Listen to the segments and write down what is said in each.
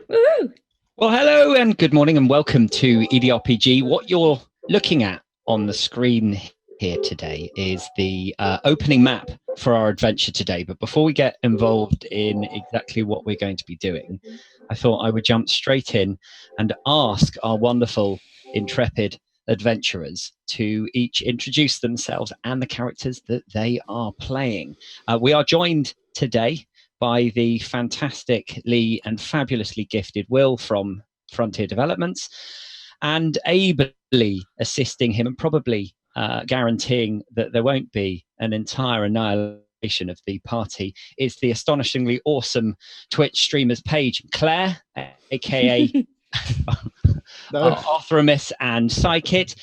Woohoo! Well, hello and good morning and welcome to EDRPG. What you're looking at on the screen here today is the opening map for our adventure today. But before we get involved in exactly what we're going to be doing, I thought I would jump straight in and ask our wonderful, intrepid adventurers to each introduce themselves and the characters that they are playing. We are joined today by the fantastically and fabulously gifted Will from Frontier Developments, and ably assisting him and probably guaranteeing that there won't be an entire annihilation of the party is the astonishingly awesome Twitch streamers Paige Claire, aka Arthurimus and Psykit.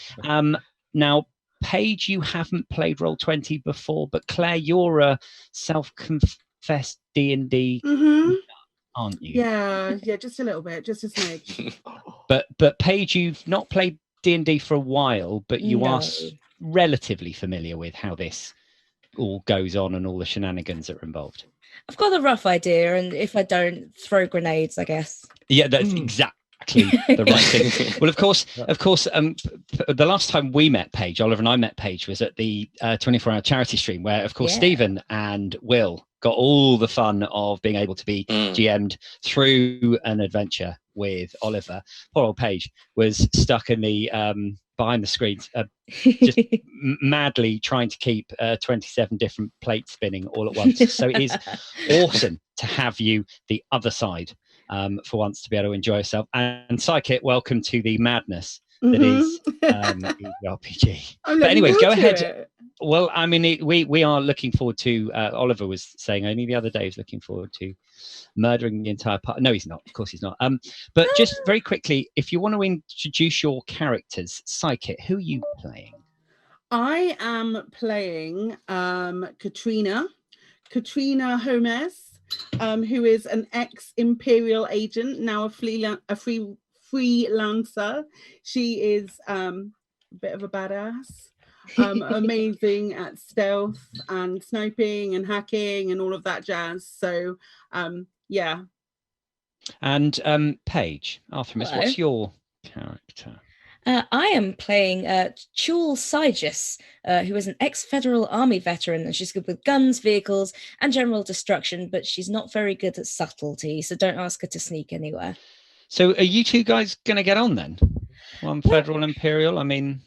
Now, Paige, you haven't played Roll20 before, but Claire, you're a self-confessed D&D, aren't you? Yeah, just a little bit, just a smidge. But Paige, you've not played D&D for a while, but you are relatively familiar with how this all goes on and all the shenanigans that are involved. I've got a rough idea, and if I don't, throw grenades, I guess. Yeah, that's exactly the right thing. Well, of course, the last time we met Paige, Oliver and I met Paige, was at the 24-hour charity stream, where, of course, Stephen and Will got all the fun of being able to be GM'd through an adventure with Oliver. Poor old Paige was stuck in the behind the screens, just madly trying to keep 27 different plates spinning all at once. So it is awesome to have you the other side for once, to be able to enjoy yourself. And Psychic, welcome to the madness that is RPG. But anyway, go ahead. Well, I mean, we are looking forward to, Oliver was saying only the other day, he's looking forward to murdering the entire party. No, he's not. Of course he's not. But just very quickly, if you want to introduce your characters, Psychic, who are you playing? I am playing Katrina Gomez, who is an ex-Imperial agent, now a freelancer. She is a bit of a badass. Amazing at stealth and sniping and hacking and all of that jazz. So yeah. And Paige, Arthurimus, what's your character? I am playing Chul Sigis, who is an ex-Federal Army veteran, and she's good with guns, vehicles, and general destruction, but she's not very good at subtlety, so don't ask her to sneak anywhere. So are you two guys going to get on then? One Federal, Imperial? I mean,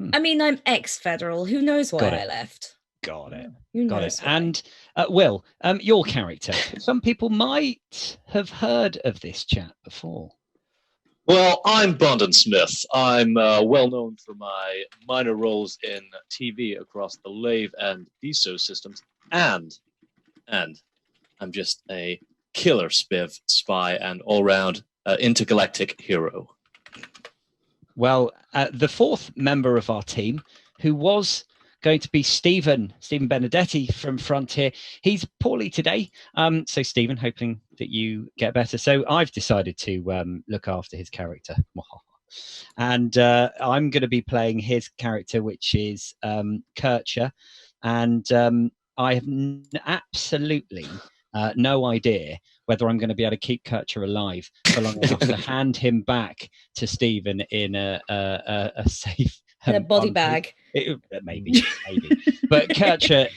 I'm ex-Federal. Who knows why I left? Got it. Got it. And Will, your character. Some people might have heard of this chat before. Well, I'm Bondon Smith. I'm well known for my minor roles in TV across the Lave and DSO systems, and I'm just a killer spiv, spy, and all-round intergalactic hero. Well, the fourth member of our team, who was going to be Stephen Benedetti from Frontier, he's poorly today. So Stephen, hoping that you get better. So I've decided to look after his character. And I'm going to be playing his character, which is Kircher. And I have absolutely no idea whether I'm going to be able to keep Kircher alive for long enough to hand him back to Stephen in a safe... In a body bag. Maybe. But Kircher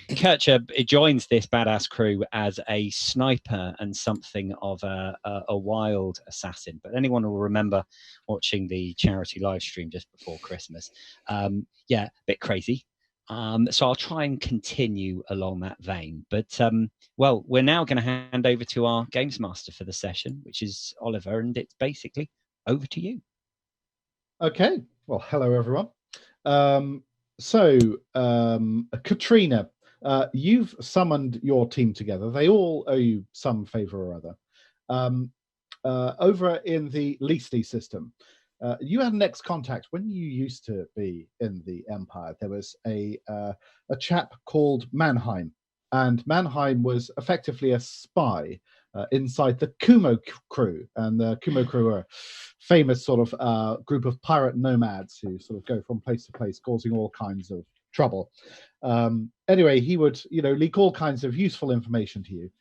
joins this badass crew as a sniper and something of a wild assassin. But anyone will remember watching the charity live stream just before Christmas. A bit crazy. So I'll try and continue along that vein. But, well, we're now going to hand over to our games master for the session, which is Oliver, and it's basically over to you. Okay. Well, hello, everyone. Katrina, you've summoned your team together. They all owe you some favor or other. Over in the Leasty system, you had an ex-contact when you used to be in the Empire. There was a chap called Mannheim, and Mannheim was effectively a spy inside the Kumo crew, and the Kumo crew are a famous sort of group of pirate nomads who sort of go from place to place, causing all kinds of trouble. Anyway, he would, leak all kinds of useful information to you,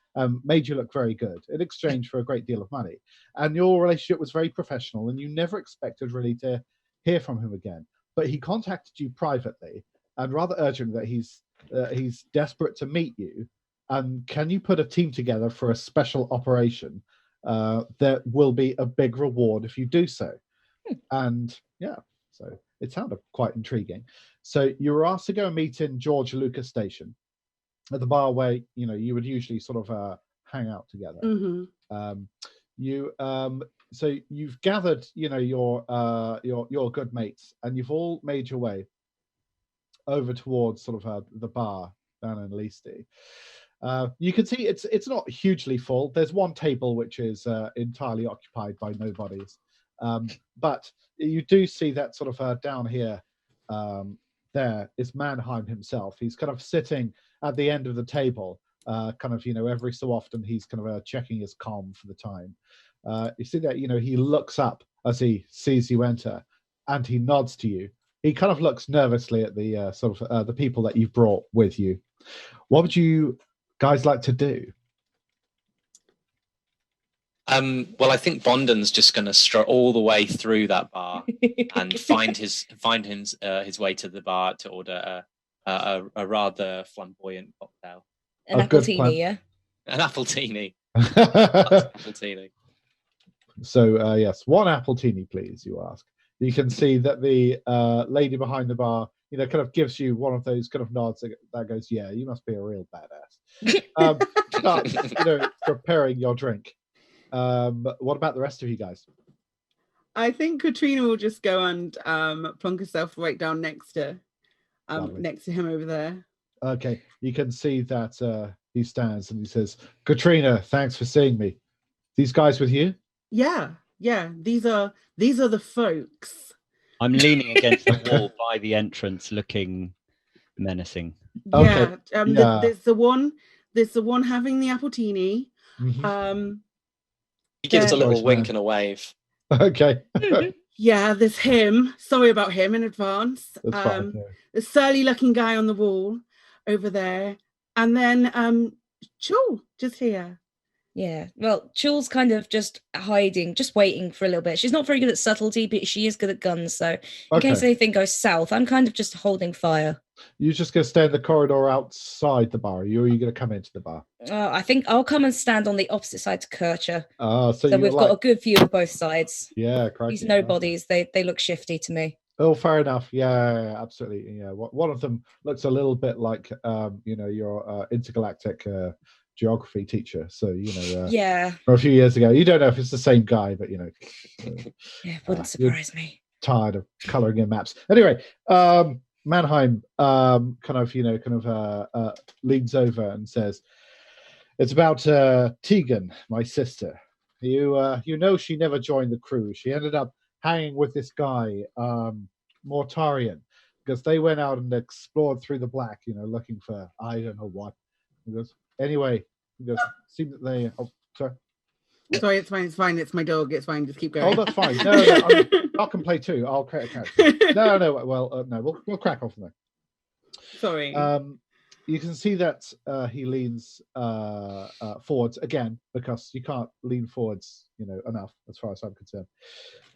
made you look very good in exchange for a great deal of money. And your relationship was very professional, and you never expected really to hear from him again. But he contacted you privately and rather urgent that he's desperate to meet you. And can you put a team together for a special operation? There will be a big reward if you do so. And yeah, so it sounded quite intriguing. So you were asked to go and meet in George Lucas Station at the bar where you would usually sort of hang out together. So you've gathered your good mates, and you've all made your way over towards sort of the bar down in Leasty. You can see it's not hugely full. There's one table which is entirely occupied by nobodies, but you do see that sort of down here. There is Mannheim himself. He's kind of sitting at the end of the table, kind of every so often he's kind of checking his comm for the time. You see that he looks up as he sees you enter, and he nods to you. He kind of looks nervously at the sort of the people that you've brought with you. What would you guys like to do? Well, I think Bondon's just going to strut all the way through that bar and find his way to the bar to order a rather flamboyant cocktail. An appletini, yeah. An appletini. Appletini. So yes, one appletini, please. You ask. You can see that the lady behind the bar, kind of gives you one of those kind of nods that goes, "Yeah, you must be a real badass." Start, preparing your drink. What about the rest of you guys? I think Katrina will just go and plonk herself right down next to him over there. Okay, you can see that he stands and he says, "Katrina, thanks for seeing me. These guys with you?" Yeah. These are the folks. I'm leaning against the wall by the entrance, looking menacing. Okay. Yeah. There's the one having the appletini. Mm-hmm. He gives a little wink and a wave. Okay. Yeah, there's him. Sorry about him in advance. That's fine. Yeah. The surly looking guy on the wall over there. And then Chul, just here. Yeah, well, Chul's kind of just hiding, just waiting for a little bit. She's not very good at subtlety, but she is good at guns. So in case anything goes south, I'm kind of just holding fire. You're just going to stay in the corridor outside the bar, or are you going to come into the bar? I think I'll come and stand on the opposite side to Kircher. So we've got a good view of both sides. Yeah, crikey. These nobodies, they look shifty to me. Oh, fair enough. Yeah, absolutely. Yeah, one of them looks a little bit like your intergalactic geography teacher. So yeah, for a few years ago, you don't know if it's the same guy, but yeah, it wouldn't surprise me. Tired of coloring in maps. Anyway, Mannheim leans over and says, "It's about Tegan, my sister. You she never joined the crew. She ended up hanging with this guy, Mortarian, because they went out and explored through the black, looking for I don't know what." He goes, "Anyway," he goes, "seem that they." Oh, sorry. Sorry, it's fine. It's my dog. It's fine. Just keep going. Oh, that's fine. No, I can play too. I'll create a character. No. Well, no, we'll crack off there. Sorry. You can see that he leans forwards again, because you can't lean forwards, enough as far as I'm concerned.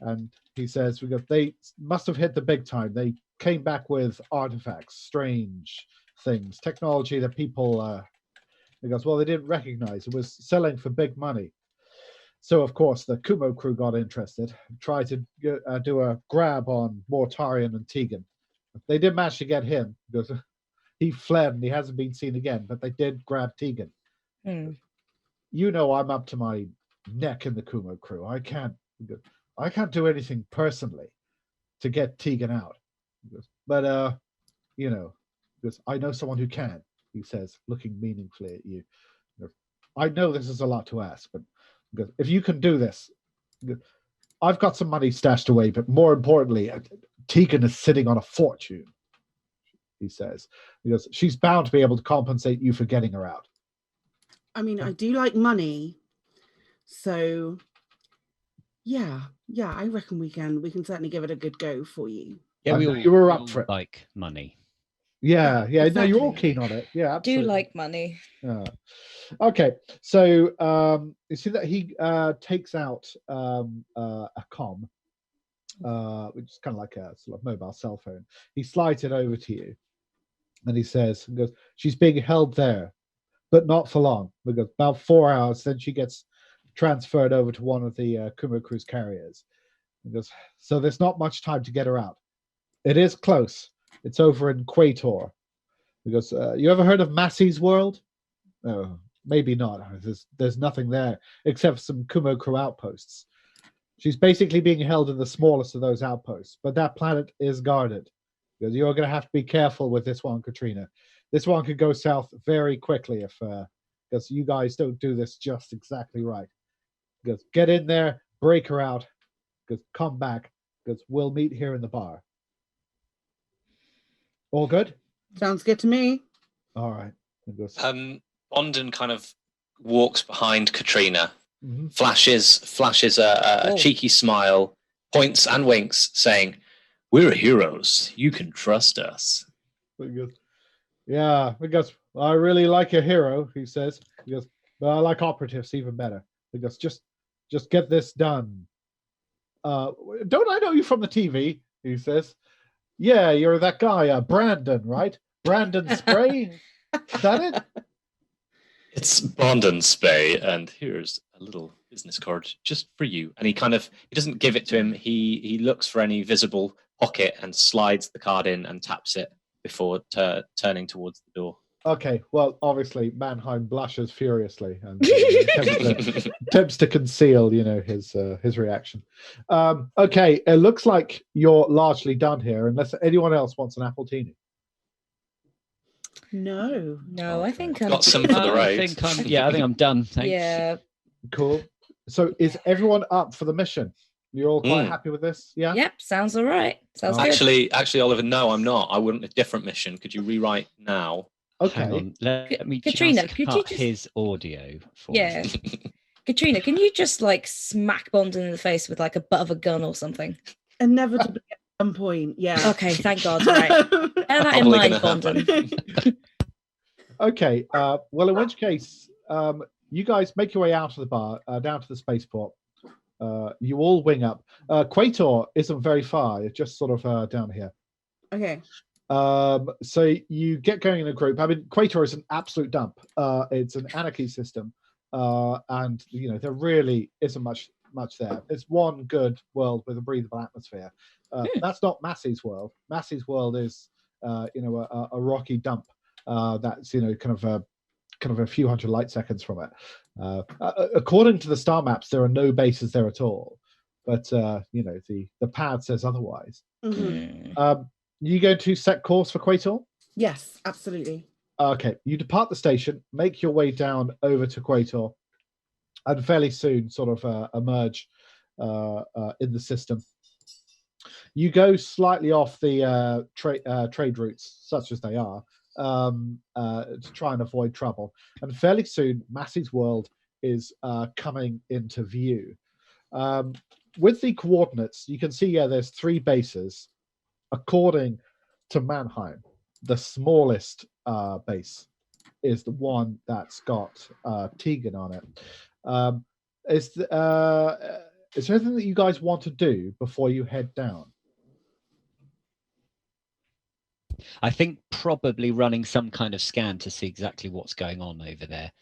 And he says, "They must have hit the big time. They came back with artifacts, strange things, technology that people." He goes, "Well, they didn't recognize. It was selling for big money. So, of course, the Kumo crew got interested, tried to do a grab on Mortarian and Tegan. They did manage to get him, because he fled and he hasn't been seen again, but they did grab Tegan. I'm up to my neck in the Kumo crew. I can't do anything personally to get Tegan out. But, because I know someone who can," he says, looking meaningfully at you. "I know this is a lot to ask, but if you can do this, I've got some money stashed away, but more importantly, Tegan is sitting on a fortune," he says. He goes, "She's bound to be able to compensate you for getting her out." I mean, I do like money. So, yeah, I reckon we can certainly give it a good go for you. Yeah, you were up for it. Like money. Yeah, no, you're all Exactly. keen on it. Yeah, Do absolutely. like money. Yeah. Okay, so you see that he takes out a com, which is kind of like a sort of mobile cell phone. He slides it over to you, and he goes, "She's being held there, but not for long. Because about 4 hours, then she gets transferred over to one of the Kumo cruise carriers. He goes, so there's not much time to get her out. It is close. It's over in Quator. Because you ever heard of Massey's World? Oh, maybe not. There's nothing there except some Kumo crew outposts. She's basically being held in the smallest of those outposts, but that planet is guarded. Because you're going to have to be careful with this one, Katrina. This one could go south very quickly if because you guys don't do this just exactly right. Because get in there, break her out, because come back, because we'll meet here in the bar. All good? Sounds good to me. All right. Bondon kind of walks behind Katrina, Mhm. flashes a Whoa. cheeky smile, points and winks, saying, "We're heroes. You can trust us." Yeah, because I really like a hero, he says. He goes, but I like operatives even better. He goes, just get this done. Don't I know you from the TV? He says. Yeah, you're that guy, Brandon, right? Brandon Spray? Is that it? It's Bondon Spay, and here's a little business card just for you. And he doesn't give it to him. He looks for any visible pocket and slides the card in and taps it before turning towards the door. Okay, well, obviously, Mannheim blushes furiously and attempts to conceal, his reaction. Okay, it looks like you're largely done here, unless anyone else wants an appletini. No. No, I think I'm Got some for the road. I think I'm done. Thanks. Yeah. Cool. So, is everyone up for the mission? You're all quite happy with this? Yeah. Yep. Sounds all right. Sounds good. Actually, Oliver, no, I'm not. I want a different mission. Could you rewrite now? Okay. Hang on. Let me Katrina, just could cut you just- his audio for Yeah. me. Katrina, can you just like smack Bondon in the face with like a butt of a gun or something? Inevitably at some point, yeah. Okay, thank God. Right. Bear that in Probably mind, gonna happen. Bondon. Okay. Well, in which case, you guys make your way out of the bar, down to the spaceport. You all wing up. Quator isn't very far. It's just sort of down here. Okay. So you get going in a group. I mean, Quator is an absolute dump. It's an anarchy system, and there really isn't much there. It's one good world with a breathable atmosphere. That's not Massey's world. Massey's world is a rocky dump that's kind of a few hundred light seconds from it. According to the star maps, there are no bases there at all, but the pad says otherwise. Mhm. You going to set course for Quator? Yes, absolutely. Okay, you depart the station, make your way down over to Quator, and fairly soon sort of emerge in the system. You go slightly off the trade routes, such as they are, to try and avoid trouble. And fairly soon, Massey's world is coming into view. With the coordinates, you can see, there's 3 bases. According to Mannheim, the smallest base is the one that's got Tegan on it. Is there anything that you guys want to do before you head down? I think probably running some kind of scan to see exactly what's going on over there.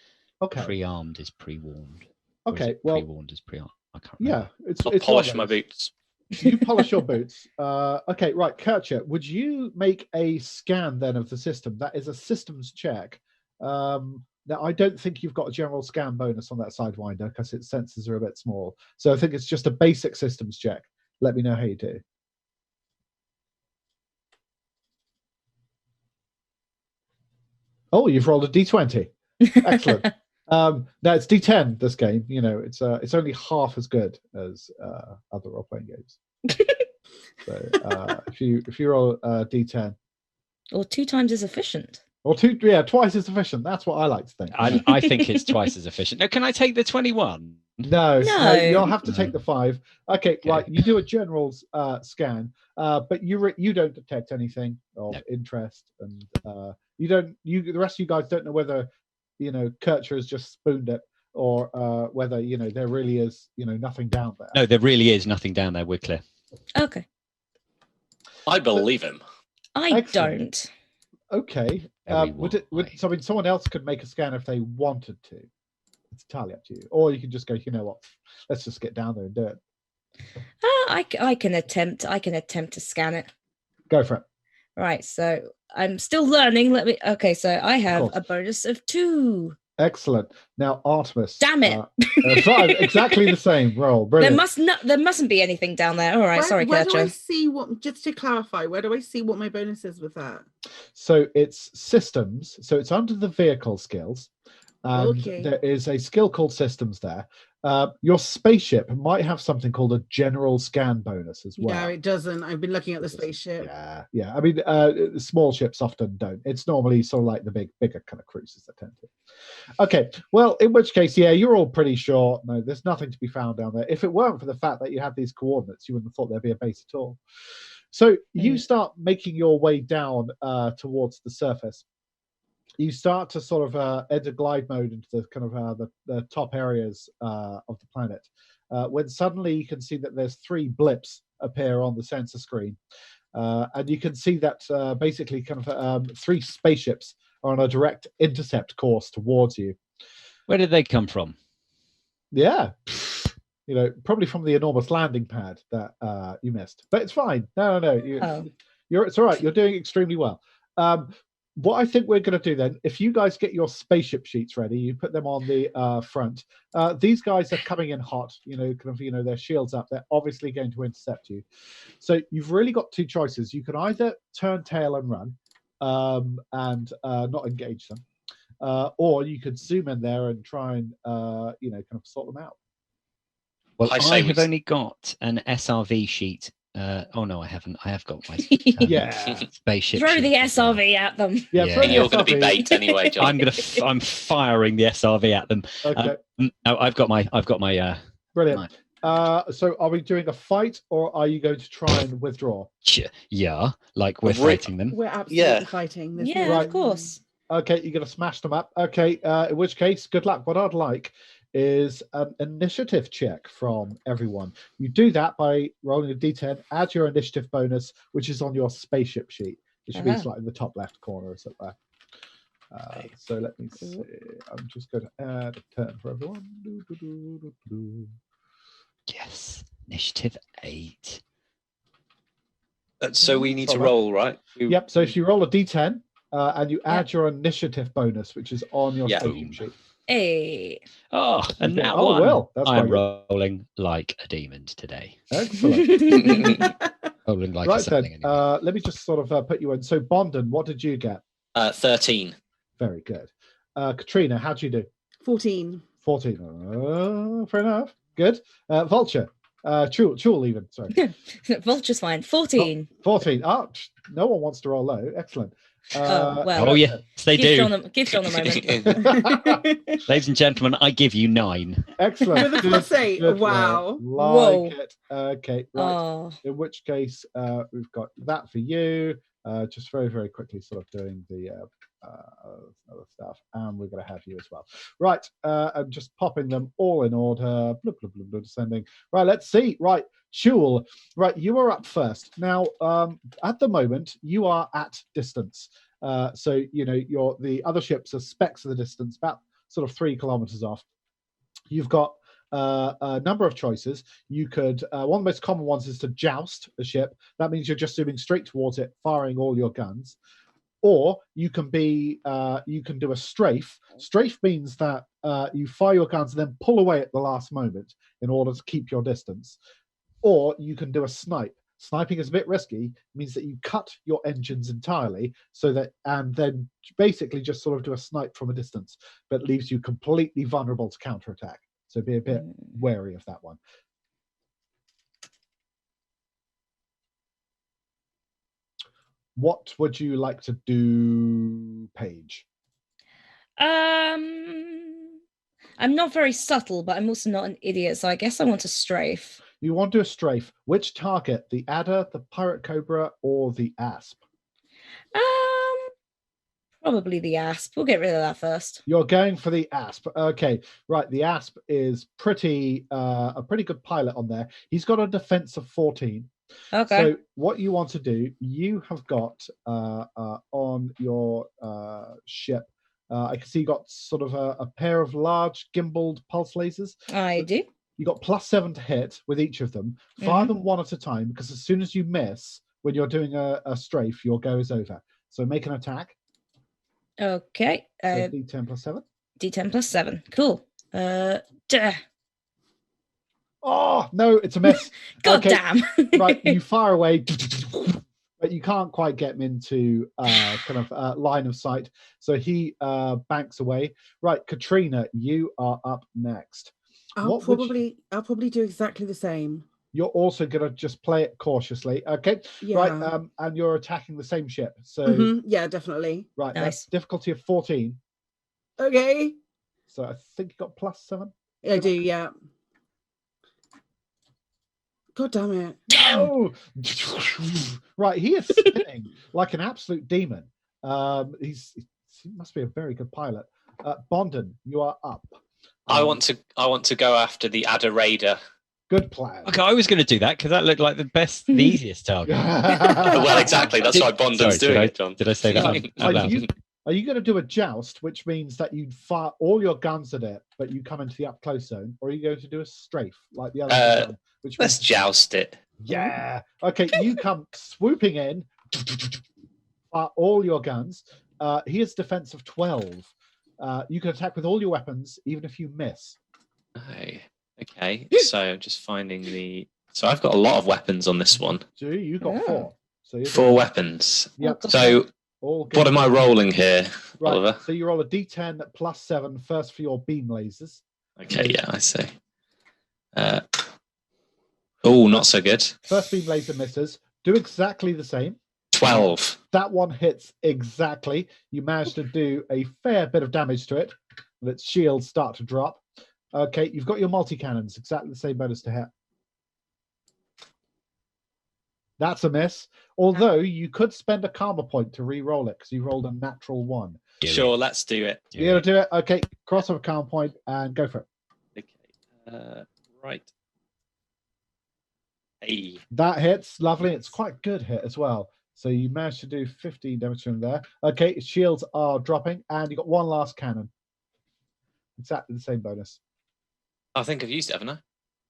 Okay. Pre-armed is pre-warned. Okay. Well, pre-warned is pre-armed. I can't remember. Yeah, I'll it's polish my boots. You polish your boots. Okay, right, Kircher, would you make a scan then of the system? That is a systems check. Now, I don't think you've got a general scan bonus on that Sidewinder because its sensors are a bit small. So I think it's just a basic systems check. Let me know how you do. Oh, you've rolled a d20. Excellent. No, it's D10. This game, it's only half as good as other role-playing games. So if you roll D10, Or 2 times as efficient. or twice as efficient. That's what I like to think. I think it's twice as efficient. Now, can I take the 21? No, No. you'll have to take the 5. Okay, Okay. right. You do a general scan, but you don't detect anything of No. interest, and the rest of you guys don't know whether Kircher has just spooned it, or whether there really is nothing down there. No, there really is nothing down there. We're clear. Okay. I believe him. I Excellent. don't. Okay. So I mean, someone else could make a scan if they wanted to. It's entirely up to you, or you can just go. You know what? Let's just get down there and do it. I can attempt to scan it. Go for it. Right, so I'm still learning. Okay, so I have a bonus of 2. Excellent. Now, Artemis. Damn it! 5, exactly the same roll. Brilliant. There mustn't be anything down there. All right, sorry, Where do I Kircher. see what? Just to clarify, where do I see what my bonus is with that? So it's systems. So it's under the vehicle skills. And Okay. there is a skill called systems there. Your spaceship might have something called a general scan bonus as well. No, it doesn't. I've been looking at the spaceship. Yeah. I mean, small ships often don't. It's normally sort of like the bigger kind of cruisers that tend to. Okay, well, in which case, yeah, you're all pretty sure. No, there's nothing to be found down there. If it weren't for the fact that you had these coordinates, you wouldn't have thought there'd be a base at all. So you start making your way down towards the surface. You start to sort of enter glide mode into the kind of the top areas of the planet, when suddenly you can see that there's 3 blips appear on the sensor screen, and you can see that basically kind of 3 spaceships are on a direct intercept course towards you. Where did they come from? Yeah, probably from the enormous landing pad that you missed, but it's fine. No, it's all right. You're doing extremely well. What I think we're going to do then, if you guys get your spaceship sheets ready, you put them on the front. These guys are coming in hot, their shields up. They're obviously going to intercept you. So you've really got 2 choices. You can either turn tail and run and not engage them, or you could zoom in there and try and, kind of sort them out. Well, I have only got an SRV sheet. Oh no, I haven't. I have got my spaceship. Throw the sheet SRV at them. Yeah, You're going to be bait anyway, John. I'm firing the SRV at them. Okay. No, I've got my. Brilliant. So are we doing a fight, or are you going to try and withdraw? Yeah, like we're fighting them. We're absolutely fighting. Of course. Okay, you're going to smash them up. Okay, in which case, good luck. What I'd like is an initiative check from everyone. You do that by rolling a d10, add your initiative bonus, which is on your spaceship sheet. It should be like in the top left corner or something. So let me see. I'm just going to add a turn for everyone. Yes, initiative 8. So we need to roll, right? Yep. So if you roll a d10 and you add your initiative bonus, which is on your spaceship sheet. Hey. Oh, and now well, that's I'm rolling like a demon today. Excellent. Rolling like right something. Then, anyway. Let me just sort of put you in. So Bondon, what did you get? 13. Very good. Katrina, how'd you do? 14. 14. Fair enough. Good. Vulture. Chul even. Sorry. Vulture's fine. 14. 14. Oh, no one wants to roll low. Excellent. Oh yes, they do. Give John a moment. Ladies and gentlemen, I give you 9. Excellent. With a plus 8. Wow. Like it. Okay, right. Oh. In which case, we've got that for you. Just very, very quickly, sort of doing the other stuff, and we're going to have you as well. Right. I'm just popping them all in order. Descending. Right. Let's see. Right. Shul, right, you are up first. Now, at the moment, you are at distance. So, the other ships are specks of the distance, about sort of 3 kilometers off. You've got a number of choices. You could, one of the most common ones is to joust a ship. That means you're just zooming straight towards it, firing all your guns. Or you can do a strafe. Strafe means that you fire your guns and then pull away at the last moment in order to keep your distance. Or you can do a snipe. Sniping is a bit risky. It means that you cut your engines entirely, and then basically just sort of do a snipe from a distance, but leaves you completely vulnerable to counterattack. So be a bit wary of that one. What would you like to do, Paige? I'm not very subtle, but I'm also not an idiot, so I guess I want to strafe. You want to do a strafe. Which target? The adder, the pirate cobra, or the asp? Probably the asp. We'll get rid of that first. You're going for the asp. Okay, right. The asp is a pretty good pilot on there. He's got a defense of 14. Okay. So what you want to do, you have got on your ship, I can see you got sort of a pair of large gimbaled pulse lasers. I do. You got +7 to hit with each of them. Fire them one at a time, because as soon as you miss, when you're doing a strafe, your go is over. So make an attack. Okay. So D10 +7. D10 +7. Cool. Oh, no, it's a miss. God damn. Right, you fire away, but you can't quite get him into line of sight. So he banks away. Right, Katrina, you are up next. I'll probably do exactly the same. You're also going to just play it cautiously. Okay. Yeah. Right. And you're attacking the same ship. So yeah, definitely. Right. Nice. That's difficulty of 14. Okay. So I think you got +7. I do, yeah. God damn it. No. Right. He is spinning like an absolute demon. He must be a very good pilot. Bondon, you are up. I want to go after the Adder Raider. Good plan. Okay, I was going to do that because that looked like the easiest target. Well, exactly. That's why Bondon's doing it, John. Did I say that out loud? Are you going to do a joust, which means that you fire all your guns at it, but you come into the up close zone, or are you going to do a strafe like the other? Let's joust it. Yeah. Okay, you come swooping in, fire all your guns. He has defense of 12. You can attack with all your weapons, even if you miss. Okay, so I'm just finding the. So I've got a lot of weapons on this one. So you got 4. So you're 4 weapons. Yep. So what am I rolling here, right, Oliver? So you roll a D10 +7 first for your beam lasers. Okay, yeah, I see. Oh, not so good. First beam laser misses. Do exactly the same. 12. That one hits exactly. You managed to do a fair bit of damage to it. And its shields start to drop. Okay, you've got your multi-cannons. Exactly the same bonus to hit. That's a miss. Although you could spend a karma point to re-roll it because you rolled a natural 1. Sure, let's do it. You're going to do it? Okay, cross off a karma point and go for it. Okay, right. Hey. That hits. Lovely. It's quite a good hit as well. So you managed to do 15 damage from there. Okay, shields are dropping, and you got one last cannon. Exactly the same bonus. I think I've used it, haven't I?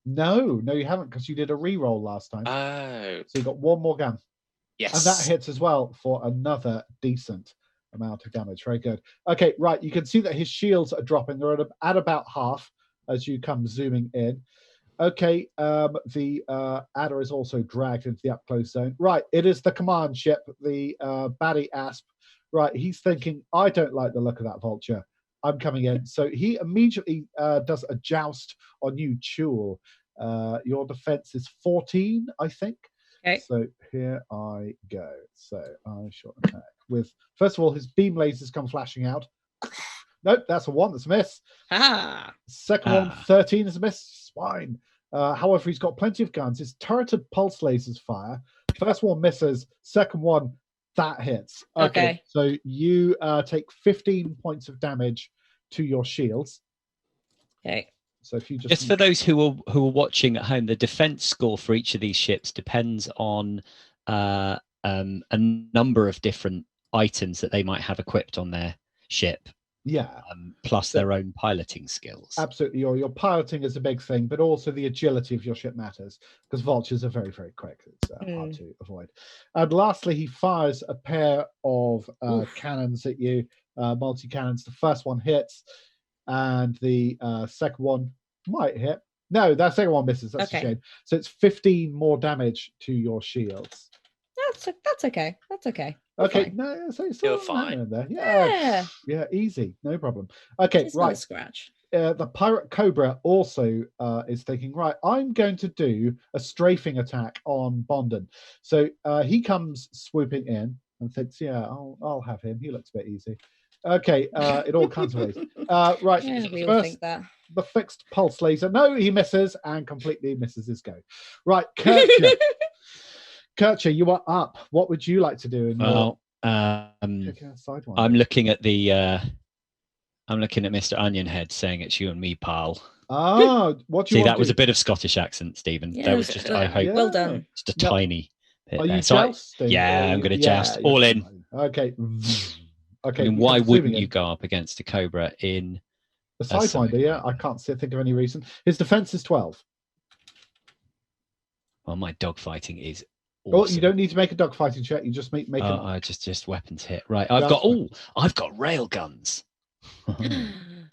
No, you haven't, because you did a re-roll last time. Oh. So you got one more gun. Yes. And that hits as well for another decent amount of damage. Very good. Okay, right. You can see that his shields are dropping. They're at about half as you come zooming in. Okay, the adder is also dragged into the up close zone. Right, it is the command ship, the baddie asp. Right, he's thinking, I don't like the look of that vulture. I'm coming in. So he immediately does a joust on you, Chul. Your defense is 14, I think. Okay. So here I go. So I shall attack with, first of all, his beam lasers come flashing out. Nope, that's a 1. That's a miss. Second one, 13 is a miss. Swine. However, he's got plenty of guns. His turreted pulse lasers fire. First one misses. Second one, that hits. Okay. So you take 15 points of damage to your shields. Okay. So if you just for those who are watching at home, the defense score for each of these ships depends on a number of different items that they might have equipped on their ship. Yeah. Plus their own piloting skills. Absolutely. Your piloting is a big thing, but also the agility of your ship matters, because vultures are very, very quick. It's hard to avoid. And lastly, he fires a pair of cannons at you, multi-cannons. The first one hits, and the second one might hit. No, that second one misses. That's a shame. So it's 15 more damage to your shields. That's okay. That's okay. Okay, no, so you're fine. There. Yeah, easy, no problem. Okay, it's right. Not a scratch. The pirate cobra also is thinking, right, I'm going to do a strafing attack on Bondon. So he comes swooping in and thinks, yeah, I'll have him. He looks a bit easy. Okay, in all kinds of ways. Right, Yeah, we all first, think that. the fixed pulse laser. No, he misses and completely misses his go. Right, Kircher. Kircher, you are up. What would you like to do in your Sidewinder? I'm looking at Mr. Onionhead saying it's you and me, pal. Oh, what do you See, want that was a bit of Scottish accent, Stephen. Yeah, That was just, I hope, well done. just a tiny bit Are there. you So jousting? yeah, I'm going to joust. you're All in. fine. Okay. Okay. I mean, why wouldn't you go up against a Cobra in the Sidewinder? Yeah, I can't think of any reason. His defense is 12. Well, my dogfighting is awesome. Well, you don't need to make a dogfighting check. You just make just weapons hit. Right, I've got rail guns.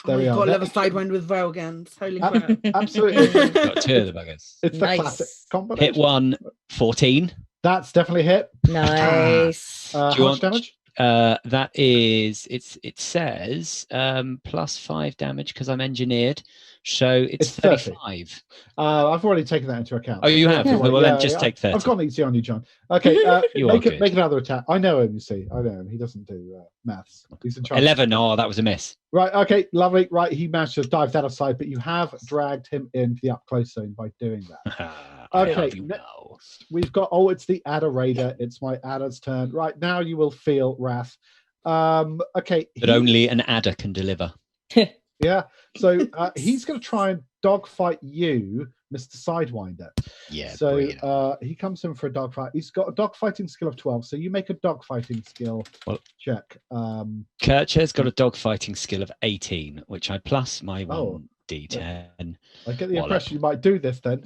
There we are. Got another Sidewinder with railguns. Holy crap! Absolutely. Got two of the buggers. It's the classic combination. Hit one, 14. That's definitely a hit. Nice. How much damage? That is, it says +5 damage because I'm engineered, so it's 35. I've already taken that into account. Oh, you have? Well, then just take 30. I've gone easy on you, John. Okay, make another attack. I know him, you see. I know him. He doesn't do maths. He's in charge. 11. Oh, that was a miss. Right, okay, lovely. Right, he managed to dive that aside, but you have dragged him into the up-close zone by doing that. Okay, next we've got, it's the Adder Raider. It's my Adder's turn. Right, now you will feel wrath. Okay. But only an adder can deliver. Yeah, so he's going to try and dogfight you, Mr. Sidewinder. Yeah, so he comes in for a dogfight. He's got a dogfighting skill of 12, so you make a dogfighting skill check. Kircher's got a dogfighting skill of 18, which I plus my 1d10. I get the impression you might do this then.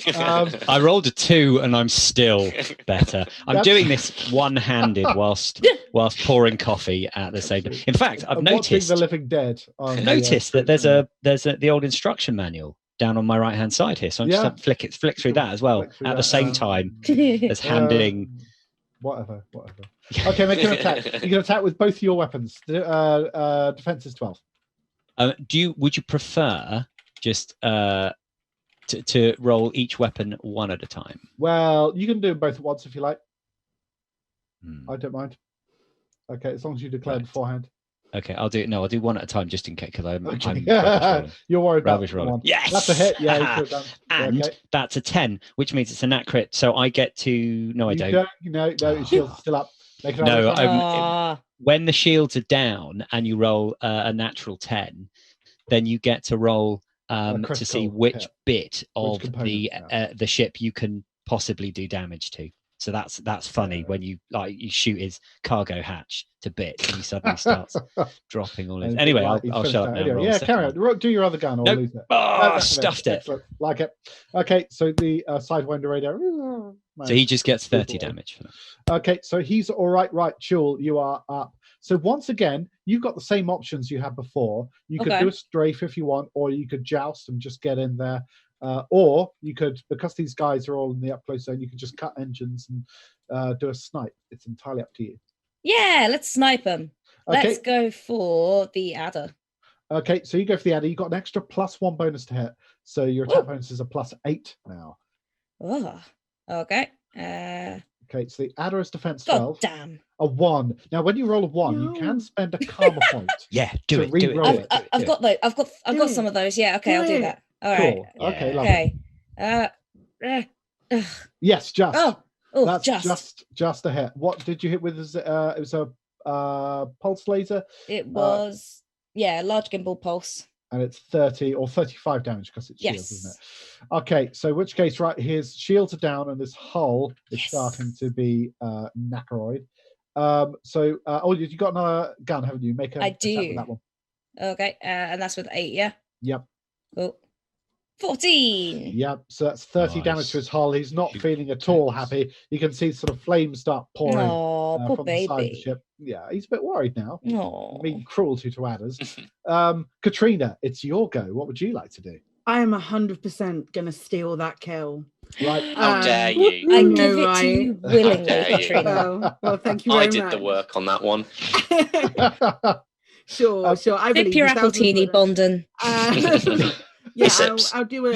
I rolled a 2 and I'm still better. I'm doing this one-handed whilst pouring coffee at the same time. In fact, I've noticed the Living Dead. That there's the old instruction manual down on my right-hand side here, so I'm just flick through that as well at the same time as handing. Whatever. Okay, make an attack. You can attack with both your weapons. Defense is 12. Would you prefer just to roll each weapon one at a time? Well, you can do them both at once if you like. I don't mind. Okay, as long as you declare beforehand. Okay, I'll do one at a time just in case, because I'm you're worried about rolling. Yes, that's a hit. Yeah, and that's a 10, which means it's a nat crit. So I get to I don't. No, shield's still up. When the shields are down and you roll a natural 10, then you get to roll to see which bit of the ship you can possibly do damage to. So that's funny when you shoot his cargo hatch to bits and he suddenly starts dropping all his. Anyway, I'll shut up now. Anyway, carry on. Do your other gun or lose it. Oh, stuffed it. Excellent. Like it. Okay, so the Sidewinder Raider. So he just gets 30 damage for that. Okay, so he's all right. Right, Chul, you are up. So once again, you've got the same options you had before. You could do a strafe if you want, or you could joust and just get in there. Or you could, because these guys are all in the up close zone, you could just cut engines and do a snipe. It's entirely up to you. Yeah, let's snipe them. Okay. Let's go for the Adder. Okay, so you go for the Adder. You got an extra +1 bonus to hit, so your attack bonus is a +8 now. Oh, okay. Okay, so the Adder is defense 12. God damn. A 1. Now, when you roll a 1, you can spend a karma point. Yeah, do it. I've got those. I've got some of those. Yeah, okay, I'll do that. All right. Cool. Okay, lovely. Yes, just. That's just a hit. What did you hit with? It was a pulse laser. It was large gimbal pulse. And it's 30 or 35 damage because it's shields, isn't it? Okay, so in which case, right, his shields are down and his hull is starting to be knackeroid. So you got another gun, haven't you? I do. With that one. Okay, and that's with 8, yeah. Yep. Cool. 14. Yep. So that's 30 damage to his hull. He's not feeling at all happy. You can see sort of flames start pouring poor from baby. the side of the ship. Yeah, he's a bit worried now. Oh, being cruelty to adders. Katrina, it's your go. What would you like to do? I am 100% gonna steal that kill. Right. How dare you? I give it to you willingly, Katrina. Well, thank you very much. I did the work on that one. Sure. I Sip your appletini, Bonden. I'll do a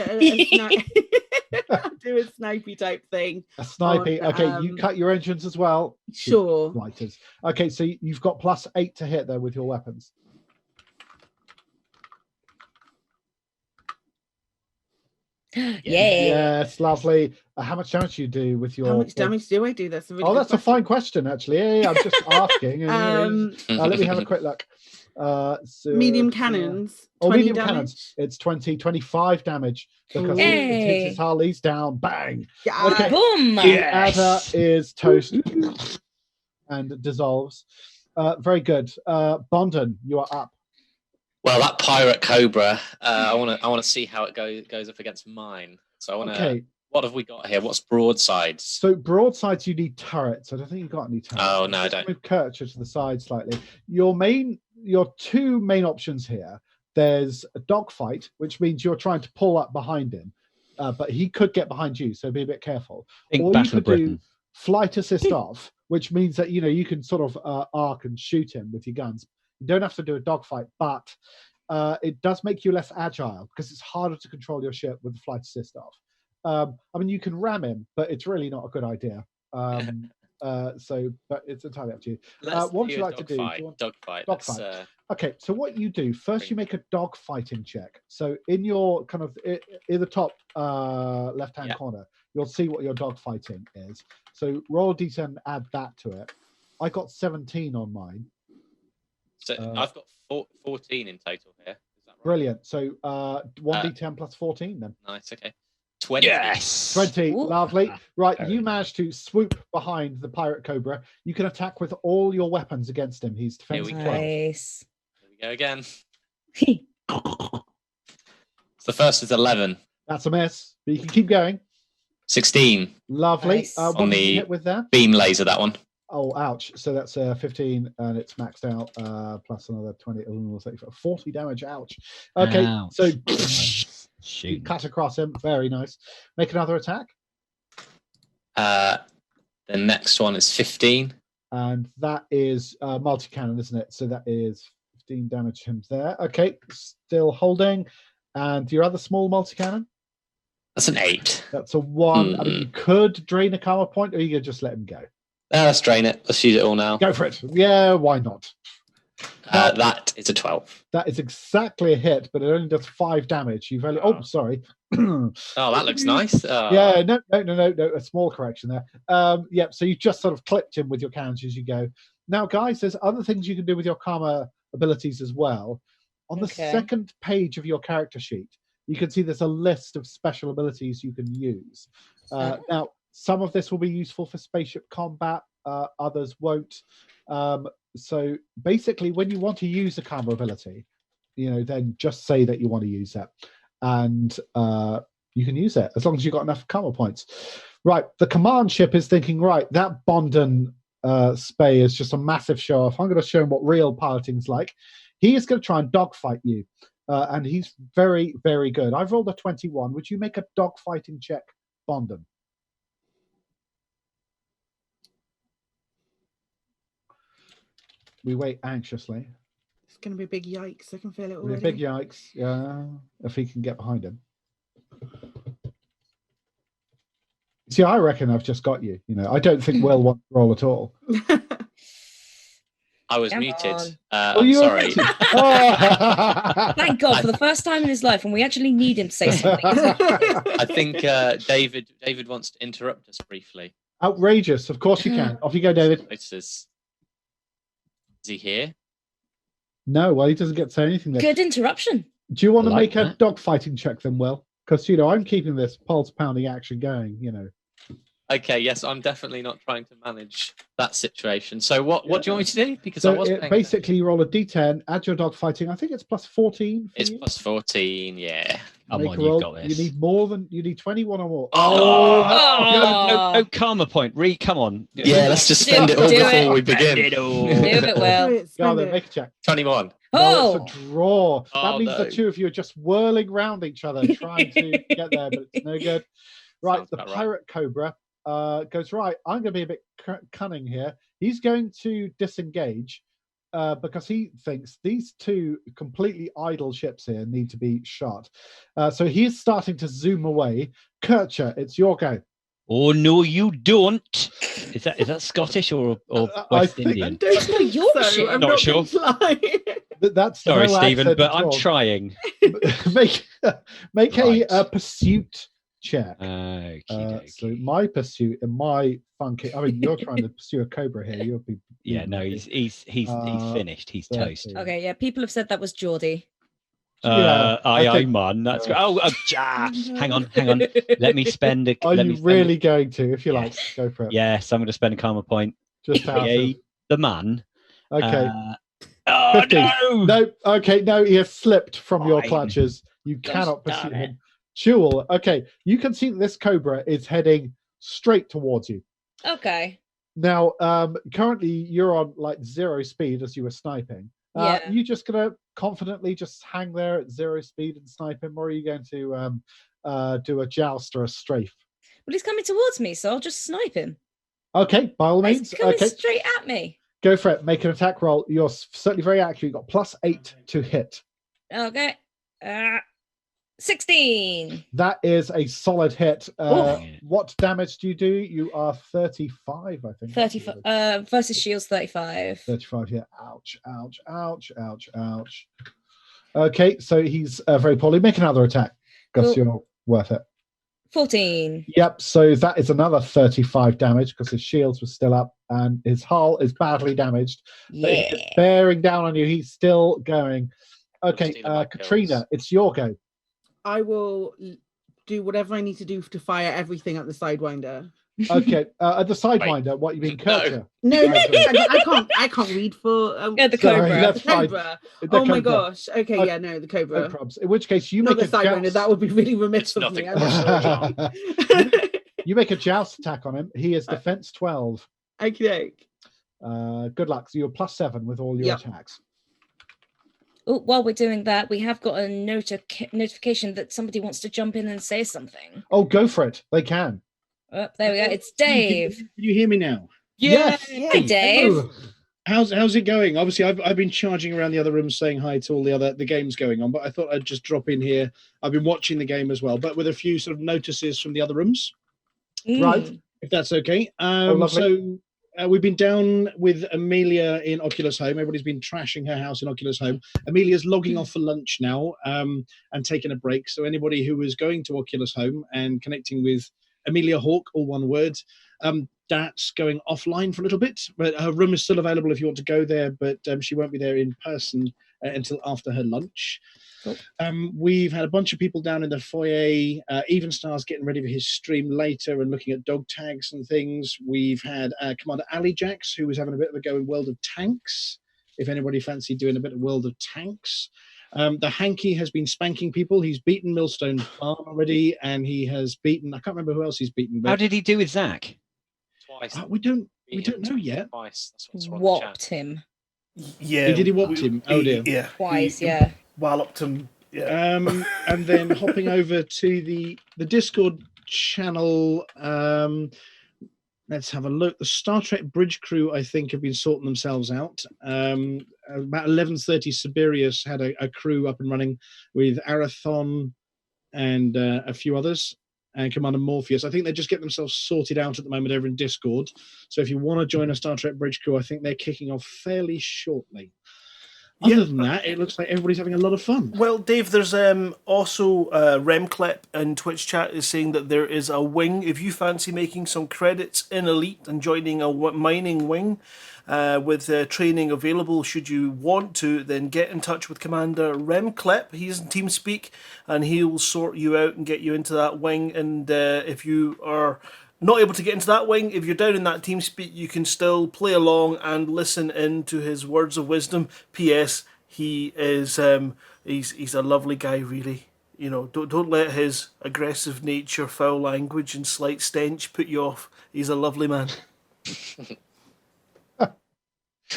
I'll do a snipey type thing. A snipey. Okay, you cut your engines as well. Sure. Lighters. Okay, so you've got +8 to hit there with your weapons. Yeah. Yes, lovely. How much damage do you do with your? How much damage do I do? That's a really Oh, good that's a fine question, actually. Yeah, I'm just asking. Let me have a quick look. So medium cannons. medium damage? cannons. It's 25 damage because it hits his Harley's down. Bang. Yeah. Okay. Boom. The other is toast and dissolves. Very good. Bondon, you are up. Well, that pirate cobra. I want to see how it goes up against mine. So I want to. Okay. What have we got here? What's broadsides? So broadsides, you need turrets. I don't think you've got any turrets. Oh, no, I don't. Move Kircher to the side slightly. Your two main options here. There's a dogfight, which means you're trying to pull up behind him, but he could get behind you, so be a bit careful. Or you could do flight assist off, which means that you can sort of arc and shoot him with your guns. You don't have to do a dogfight, but it does make you less agile because it's harder to control your ship with the flight assist off. I mean, you can ram him, but it's really not a good idea. But it's entirely up to you. What would you like to do? Dogfight. Dogfight. Okay, so what you do first, you make a dog fighting check. So in your kind of in the top left-hand corner, you'll see what your dog fighting is. So roll d10 and add that to it. I got 17 on mine. So I've got 14 in total here. Is that right? Brilliant. So 1d10 plus 14 then. Nice. Okay. 20. Yes. 20. Ooh. Lovely. Right, you managed to swoop behind the pirate cobra. You can attack with all your weapons against him. He's defensive 12. Nice. Here we go again. So the first is 11. That's a miss, but you can keep going. 16. Lovely. Nice. What On did you the hit with that? beam laser, that one. Oh, ouch. So that's 15 and it's maxed out, plus another 20, 40 damage. Ouch. Okay, Ouch. so Shoot. you cut across him. Very nice. Make another attack. The next one is 15. And that is multi-cannon, isn't it? So that is 15 damage to him there. Okay, still holding. And your other small multi-cannon? That's an 8. That's a 1. I mean, you could drain a karma point, or you could just let him go. Let's drain it. Let's use it all now. Go for it. Yeah, why not? That is a 12. That is exactly a hit, but it only does 5 damage. You've only. Oh, sorry. Oh, that looks nice. Yeah, no. A small correction there. So you just sort of clipped him with your cannons as you go. Now, guys, there's other things you can do with your karma abilities as well. On the second page of your character sheet, you can see there's a list of special abilities you can use. Now, some of this will be useful for spaceship combat. Others won't. So basically, when you want to use a karma ability, then just say that you want to use that, and you can use it as long as you've got enough karma points. Right, the command ship is thinking, right, that Bondon Spay is just a massive show off. I'm going to show him what real piloting's like. He is going to try and dogfight you, and he's very, very good. I've rolled a 21. Would you make a dogfighting check, Bondon? We wait anxiously. It's going to be a big yikes. I can feel it It'll be already. a big yikes. Yeah, if he can get behind him. See, I reckon I've just got you. I don't think Will wants to roll at all. I was Come muted. on. I'm sorry. Thank God, for the first time in his life, and we actually need him to say something. I think David wants to interrupt us briefly. Outrageous. Of course you can. Off you go, David. Is he here? No, well, he doesn't get to say anything there. Good interruption. Do you want to make that. a dogfighting check then, Will? Because, I'm keeping this pulse-pounding action going, Okay, yes, I'm definitely not trying to manage that situation. So what do you want me to do? Because So I was basically you roll a d10, add your dogfighting. I think it's plus 14. It's plus 14, yeah. Come Make on, a you've roll. got this. You need 21 or more. No karma point. Come on. Yeah, let's just spend it all before we begin. Do it well. Go on then, make a check. 21. No, it's a draw. That Oh, means no. the two of you are just whirling round each other, trying to get there, but it's no good. Right, Sounds the about right. pirate cobra goes, right, I'm going to be a bit cunning here. He's going to disengage because he thinks these two completely idle ships here need to be shot. So he's starting to zoom away. Kircher, it's your go. Oh no, you don't. Is that Scottish or I West think- Indian? I don't think Yorkshire. so. I'm Not not sure. gonna lie. That's Sorry, no Stephen, accent but at I'm all. trying. make Right. a pursuit check. Okey-dokey. So my pursuit and my funky. I mean, you're trying to pursue a cobra here. You'll be. Yeah, no, he's finished. He's toast. 13. Okay, yeah, people have said that was Geordie. Yeah, I Aye, think- man. That's great. Hang on. Let me spend a. Are let you me spend really going to? If you like, Yes. go for it. Yes, I'm going to spend a karma point. Just out of. Yay, the man. Okay. Oh 50. no! No. Okay. No, he has slipped from your Fine. clutches. You Gosh cannot darn pursue it. him. Jewel. Okay. You can see that this cobra is heading straight towards you. Okay. Now, currently you're on like 0 speed as you were sniping. Yeah. You just gonna confidently just hang there at 0 speed and snipe him, or are you going to do a joust or a strafe? Well, he's coming towards me, so I'll just snipe him. Okay, by all means. He's coming Okay, straight at me. go for it. Make an attack roll. You're certainly very accurate. You've got +8 to hit. Okay. 16. That is a solid hit. Oh. What damage do? You are 35, I think. 35 versus shields 35. 35, yeah. Ouch. Okay, so he's very poorly. Make another attack because Cool. you're worth it. 14. Yep, so that is another 35 damage because his shields were still up and his hull is badly damaged. But Yeah. he's bearing down on you. He's still going. Okay, Stealing my Katrina, kills. it's your go. I will do whatever I need to do to fire everything at the Sidewinder. Okay, at the Wait. Sidewinder, what you mean, No. Kircher? No, Okay. I can't read for Yeah, the Sorry, cobra. that's the fine. Cobra. The Oh my Cobra. gosh. Okay, Okay. yeah, no, the No Cobra. probs. In which case, you Not make the a Sidewinder. joust. That would be really remiss It's of nothing. me. I'm sure. You make a joust attack on him. He is defense 12. Okay. Good luck. So you're +7 with all your Yep. attacks. Oh, while we're doing that, we have got a notification that somebody wants to jump in and say something. Oh, go for it. They can. Oh, there we go. It's Dave. Can you hear me now? Yes. Hi, Dave. Hello. How's it going? Obviously, I've been charging around the other rooms saying hi to all the games going on, but I thought I'd just drop in here. I've been watching the game as well, but with a few sort of notices from the other rooms, Right. if that's okay. lovely. So we've been down with Amelia in Oculus Home. Everybody's been trashing her house in Oculus Home. Amelia's logging off for lunch now and taking a break. So anybody who was going to Oculus Home and connecting with Amelia Hawke, all one word, that's going offline for a little bit. But her room is still available if you want to go there, but she won't be there in person until after her lunch. Cool. We've had a bunch of people down in the foyer. Even Star's getting ready for his stream later and looking at dog tags and things. We've had Commander Ali Jax, who was having a bit of a go in World of Tanks, if anybody fancied doing a bit of World of Tanks. The Hanky has been spanking people. He's beaten Millstone Farm already, and he has beaten, I can't remember who else he's beaten. But How did he do with Zach? Twice. we don't know yet. Twice. That's what's wrong with the Whopped chat. him Did he whop him? Oh dear. Yeah. twice, He yeah. Walloped him. Yeah. And then hopping over to the Discord channel, let's have a look. The Star Trek bridge crew, I think, have been sorting themselves out. About 11:30, Siberius had a crew up and running with Arathon and a few others, and Commander Morpheus. I think they're just getting themselves sorted out at the moment over in Discord. So if you want to join a Star Trek bridge crew, I think they're kicking off fairly shortly. Other than that, it looks like everybody's having a lot of fun. Well, Dave, there's also Remclip in Twitch chat is saying that there is a wing. If you fancy making some credits in Elite and joining a mining wing with training available, should you want to, then get in touch with Commander Remclip. He's in TeamSpeak, and he'll sort you out and get you into that wing. And if you are not able to get into that wing, if you're down in that TeamSpeak, you can still play along and listen in to his words of wisdom. P.S. He is he's a lovely guy, really. You know, don't let his aggressive nature, foul language, and slight stench put you off. He's a lovely man.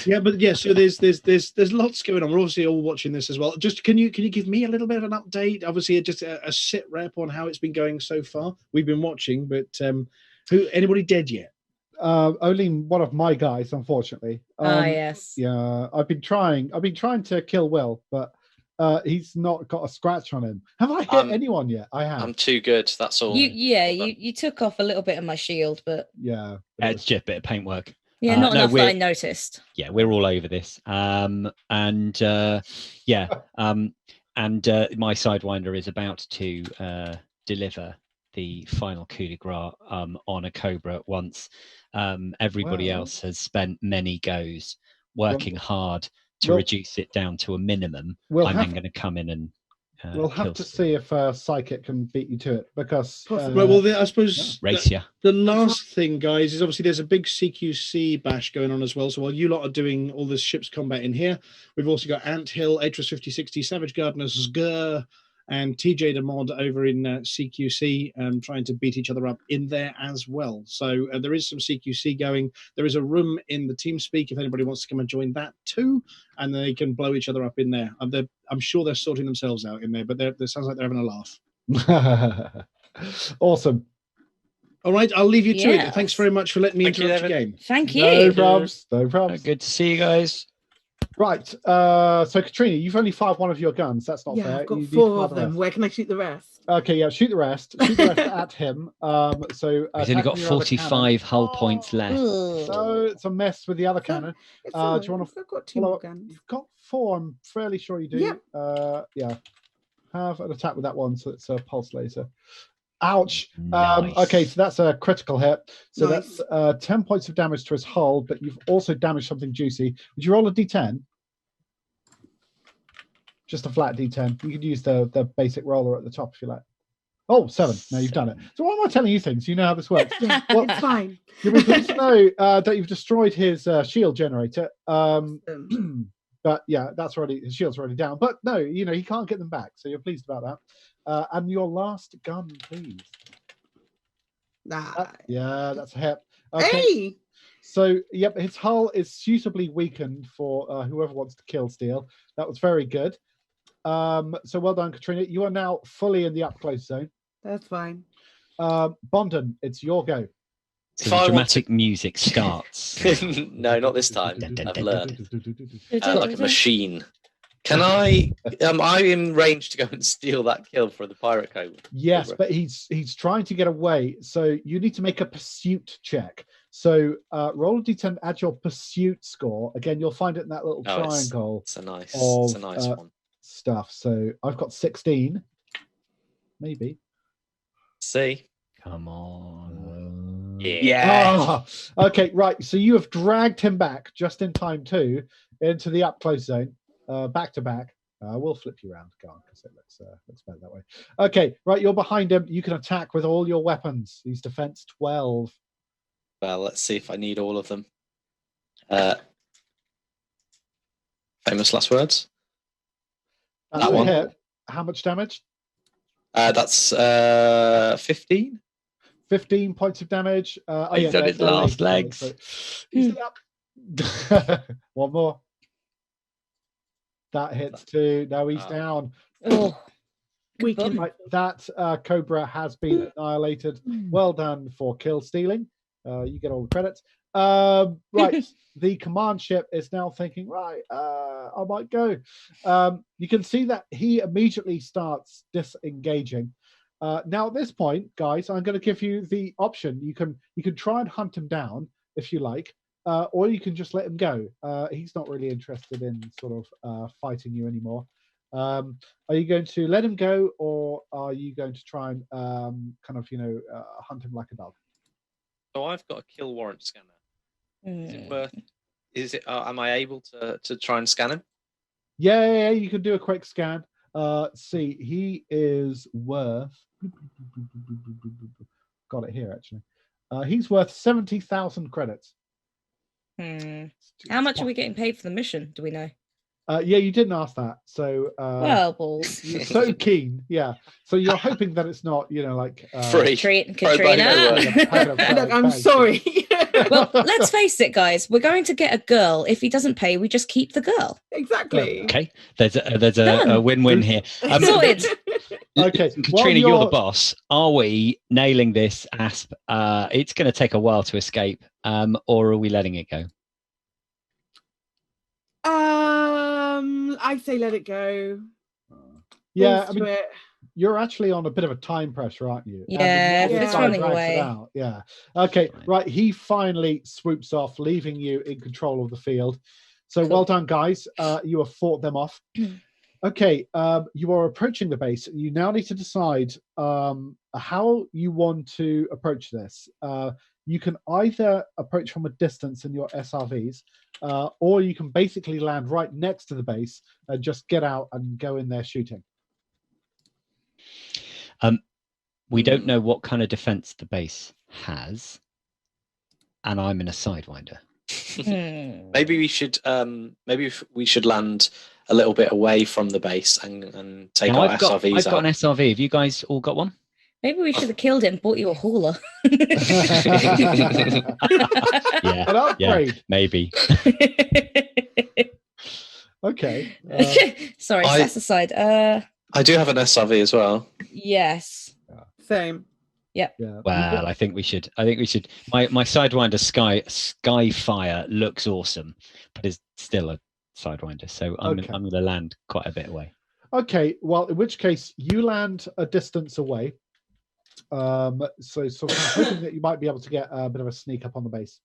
Yeah, but yeah, so there's lots going on. We're obviously all watching this as well. Just can you give me a little bit of an update? Obviously, just a sit rep on how it's been going so far. We've been watching, but anybody dead yet? Only one of my guys, unfortunately. Yes. Yeah, I've been trying to kill Will, but he's not got a scratch on him. Have I hit anyone yet? I have. I'm too good. That's all. You took off a little bit of my shield, but Yeah. It's just a bit of paintwork. Yeah, not no, enough that I noticed. Yeah, we're all over this. And my Sidewinder is about to deliver the final coup de grace on a Cobra at once. Everybody else has spent many goes working hard to reduce it down to a minimum. I'm then going to come in and we'll have to see if Psychic can beat you to it, because I suppose race you. The last thing, guys, is obviously there's a big CQC bash going on as well. So while you lot are doing all this ship's combat in here, we've also got Anthill, Atris 5060, Savage Gardeners, Sgur, and TJ the Mod over in CQC trying to beat each other up in there as well. So there is some CQC going. There is a room in the TeamSpeak if anybody wants to come and join that too, and they can blow each other up in there. I'm sure they're sorting themselves out in there, but it sounds like they're having a laugh. Awesome. All right, I'll leave you to it. Thanks very much for letting me interrupt your game. Thank you. No problems. No problems. Good to see you guys. Right. So Katrina, you've only fired one of your guns. That's not fair. I've got You need to 4 fire of the them. rest. Where can I shoot the rest? Okay, yeah, shoot the rest. Shoot the rest at him. So he's only got 45 hull points left. So it's a mess with the other cannon. Do you want to? I've got 2 more guns. You've got 4. I'm fairly sure you do. Yep. Yeah. Have an attack with that one. So it's a pulse laser. Ouch. Nice. Okay, so that's a critical hit. So Nice. that's 10 points of damage to his hull, but you've also damaged something juicy. Would you roll a d10? Just a flat d10. You could use the basic roller at the top if you like. Oh, 7. No, you've done it. So why am I telling you things? You know how this works. Yeah, Well, it's fine. you'll be pleased to know that you've destroyed his shield generator. But yeah, his shield's already down. But no, he can't get them back. So you're pleased about that. And your last gun, please. Yeah, that's a hit. Okay. Hey! So, yep, his hull is suitably weakened for whoever wants to kill Steel. That was very good. So well done, Katrina. You are now fully in the up close zone. That's fine. Bondon, it's your go. So the dramatic music starts. No, not this time. I've learned. Like a machine. Can am I in range to go and steal that kill for the pirate cobra? Yes, but he's trying to get away. So you need to make a pursuit check. So roll a d10, add your pursuit score. Again, you'll find it in that little triangle. It's a nice one. Stuff. So I've got 16. Maybe. See? Come on. Yeah. Okay, right. So you have dragged him back just in time too into the up close zone, back to back. We'll flip you around, go on, because it looks better that way. Okay, right. You're behind him. You can attack with all your weapons. He's defense 12. Well, let's see if I need all of them. Famous last words. That one. Hit. How much damage? That's 15. 15 points of damage. He's done his last legs. So he's up. One more. That hits 2. Now he's down. Oh, Right, that Cobra has been annihilated. Well done for kill stealing. You get all the credits. Right, the command ship is now thinking, right, I might go. You can see that he immediately starts disengaging. Now at this point, guys, I'm going to give you the option. You can try and hunt him down if you like, or you can just let him go. He's not really interested in sort of fighting you anymore. Are you going to let him go, or are you going to try and hunt him like a dog? So I've got a kill warrant scanner. Is it worth? Is it? Am I able to try and scan him? Yeah, you can do a quick scan. See, he is worth. Got it here actually. He's worth 70,000 credits. How much are we getting paid for the mission? Do we know? Yeah, you didn't ask that. So well, balls. You're so keen, yeah. So you're hoping that it's not, like free. Treat Katrina. Look, I'm sorry. Well, let's face it, guys. We're going to get a girl. If he doesn't pay, we just keep the girl. Exactly. Okay, there's a win-win here. Sorted. Okay, Katrina, you're the boss. Are we nailing this asp? It's going to take a while to escape, or are we letting it go? I say let it go. Yeah, I mean, you're actually on a bit of a time pressure, aren't you? Yeah, And the it's guy running drags it away. out. Yeah. Okay. Right. He finally swoops off, leaving you in control of the field. So Cool. well done, guys. You have fought them off. Okay. You are approaching the base. You now need to decide how you want to approach this. You can either approach from a distance in your SRVs, or you can basically land right next to the base and just get out and go in there shooting. We don't know what kind of defense the base has, and I'm in a sidewinder. Maybe we should land a little bit away from the base and take Now, our I've SRVs got out. an SRV. Have you guys all got one? Maybe we should have killed it and bought you a hauler. Yeah, An upgrade. maybe. Okay. Sorry, I- that's aside. I do have an SRV as well. Yes. Same. Yeah. Well, I think we should. My sidewinder Skyfire looks awesome, but is still a sidewinder. So I'm going to land quite a bit away. Okay. Well, in which case you land a distance away. So kind of hoping that you might be able to get a bit of a sneak up on the base.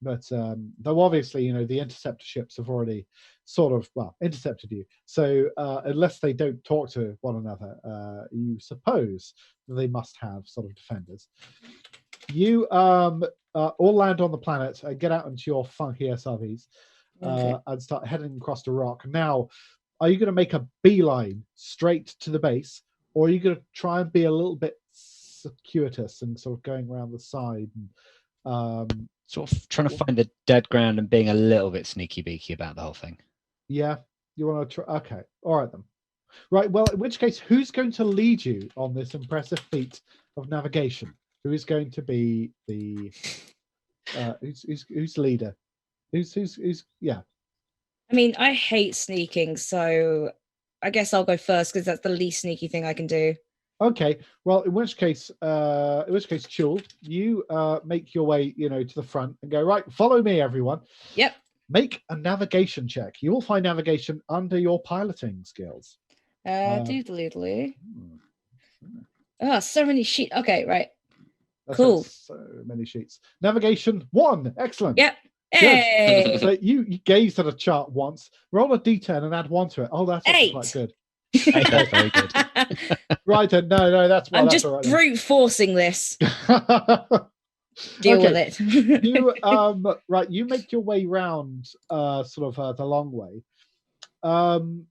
But though obviously, the interceptor ships have already sort of, intercepted you. So unless they don't talk to one another, you suppose they must have sort of defenders. You all land on the planet, get out into your funky SRVs, and start heading across the rock. Now, are you going to make a beeline straight to the base, or are you going to try and be a little bit circuitous and sort of going around the side and sort of trying to find the dead ground and being a little bit sneaky beaky about the whole thing? Yeah, you want to try? Okay, all right then. Right, well, in which case, who's going to lead you on this impressive feat of navigation? Who is going to be the who's leader? Who's yeah? I mean, I hate sneaking, so I guess I'll go first because that's the least sneaky thing I can do. Okay, well, in which case, Chul, you make your way, to the front and go, right, follow me, everyone. Yep. Make a navigation check. You will find navigation under your piloting skills. Doodly. Oh, so many sheets. Okay, right. That's Cool. So many sheets. Navigation 1. Excellent. Yep. Hey. So you gazed at a chart once. Roll a D10 and add 1 to it. Oh, that's actually 8. quite good. That's very good. Right then, no, that's well. I'm that's just all right then. brute forcing this. Deal with it. You right, you make your way round the long way.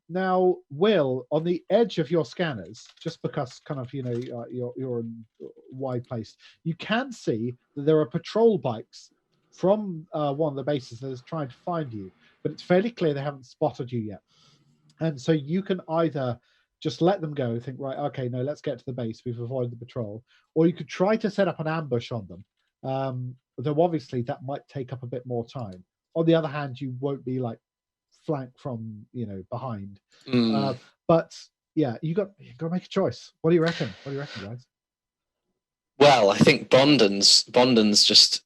Now, Will, on the edge of your scanners, just because kind of you're in wide place, you can see that there are patrol bikes from one of the bases that is trying to find you, but it's fairly clear they haven't spotted you yet. And so you can either just let them go, think, right, okay, no, let's get to the base, we've avoided the patrol, or you could try to set up an ambush on them. Though obviously that might take up a bit more time. On the other hand, you won't be like flanked from behind. But yeah, you got to make a choice. What do you reckon? Guys? Well, I think Bonden's just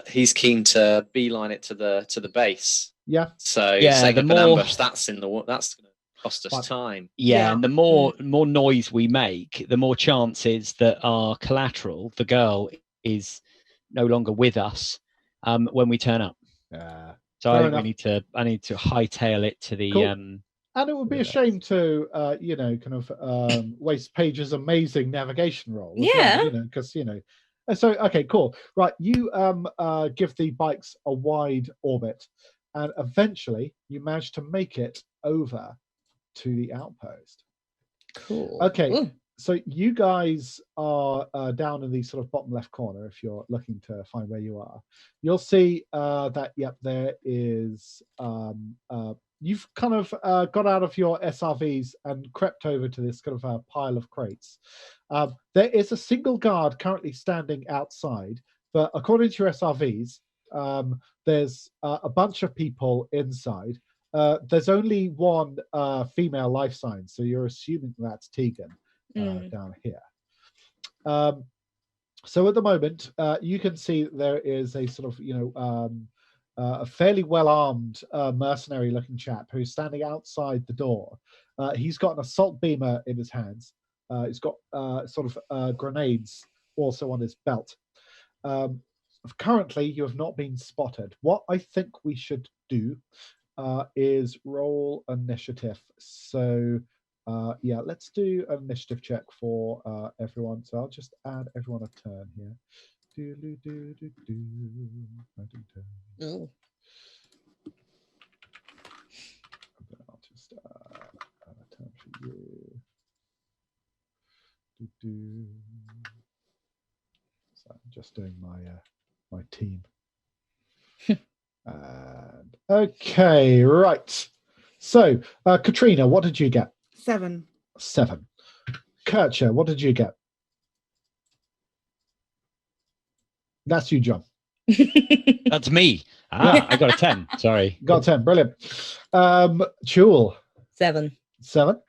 he's keen to beeline it to the base. Yeah. So Yeah, setting the up more- an ambush, that's going to cost us time. Yeah, and the more noise we make, the more chances that our collateral, the girl, is no longer with us when we turn up. So I think I need to hightail it to the. Cool. And it would be a shame to waste Paige's amazing navigation roll. Yeah. Because So okay, cool. Right, you give the bikes a wide orbit, and eventually you manage to make it over to the outpost. Cool. Okay. Ooh. So you guys are down in the sort of bottom left corner. If you're looking to find where you are, you'll see that there is. You've kind of got out of your SRVs and crept over to this kind of pile of crates. There is a single guard currently standing outside, but according to your SRVs, there's a bunch of people inside. There's only one female life sign, so you're assuming that's Tegan. Down here. So at the moment, you can see there is a sort of, a fairly well-armed mercenary-looking chap who's standing outside the door. He's got an assault beamer in his hands. He's got sort of grenades also on his belt. Currently, you have not been spotted. What I think we should do is roll initiative. So, yeah, let's do an initiative check for everyone. So I'll just add everyone a turn here. Oh. I'll just add a turn for you. So I'm just doing my team. And okay, right. So, Katrina, what did you get? 7. 7. Kircher, what did you get? That's you, John. That's me. I got a 10. Sorry. Got 10. Brilliant. Chul. 7. 7.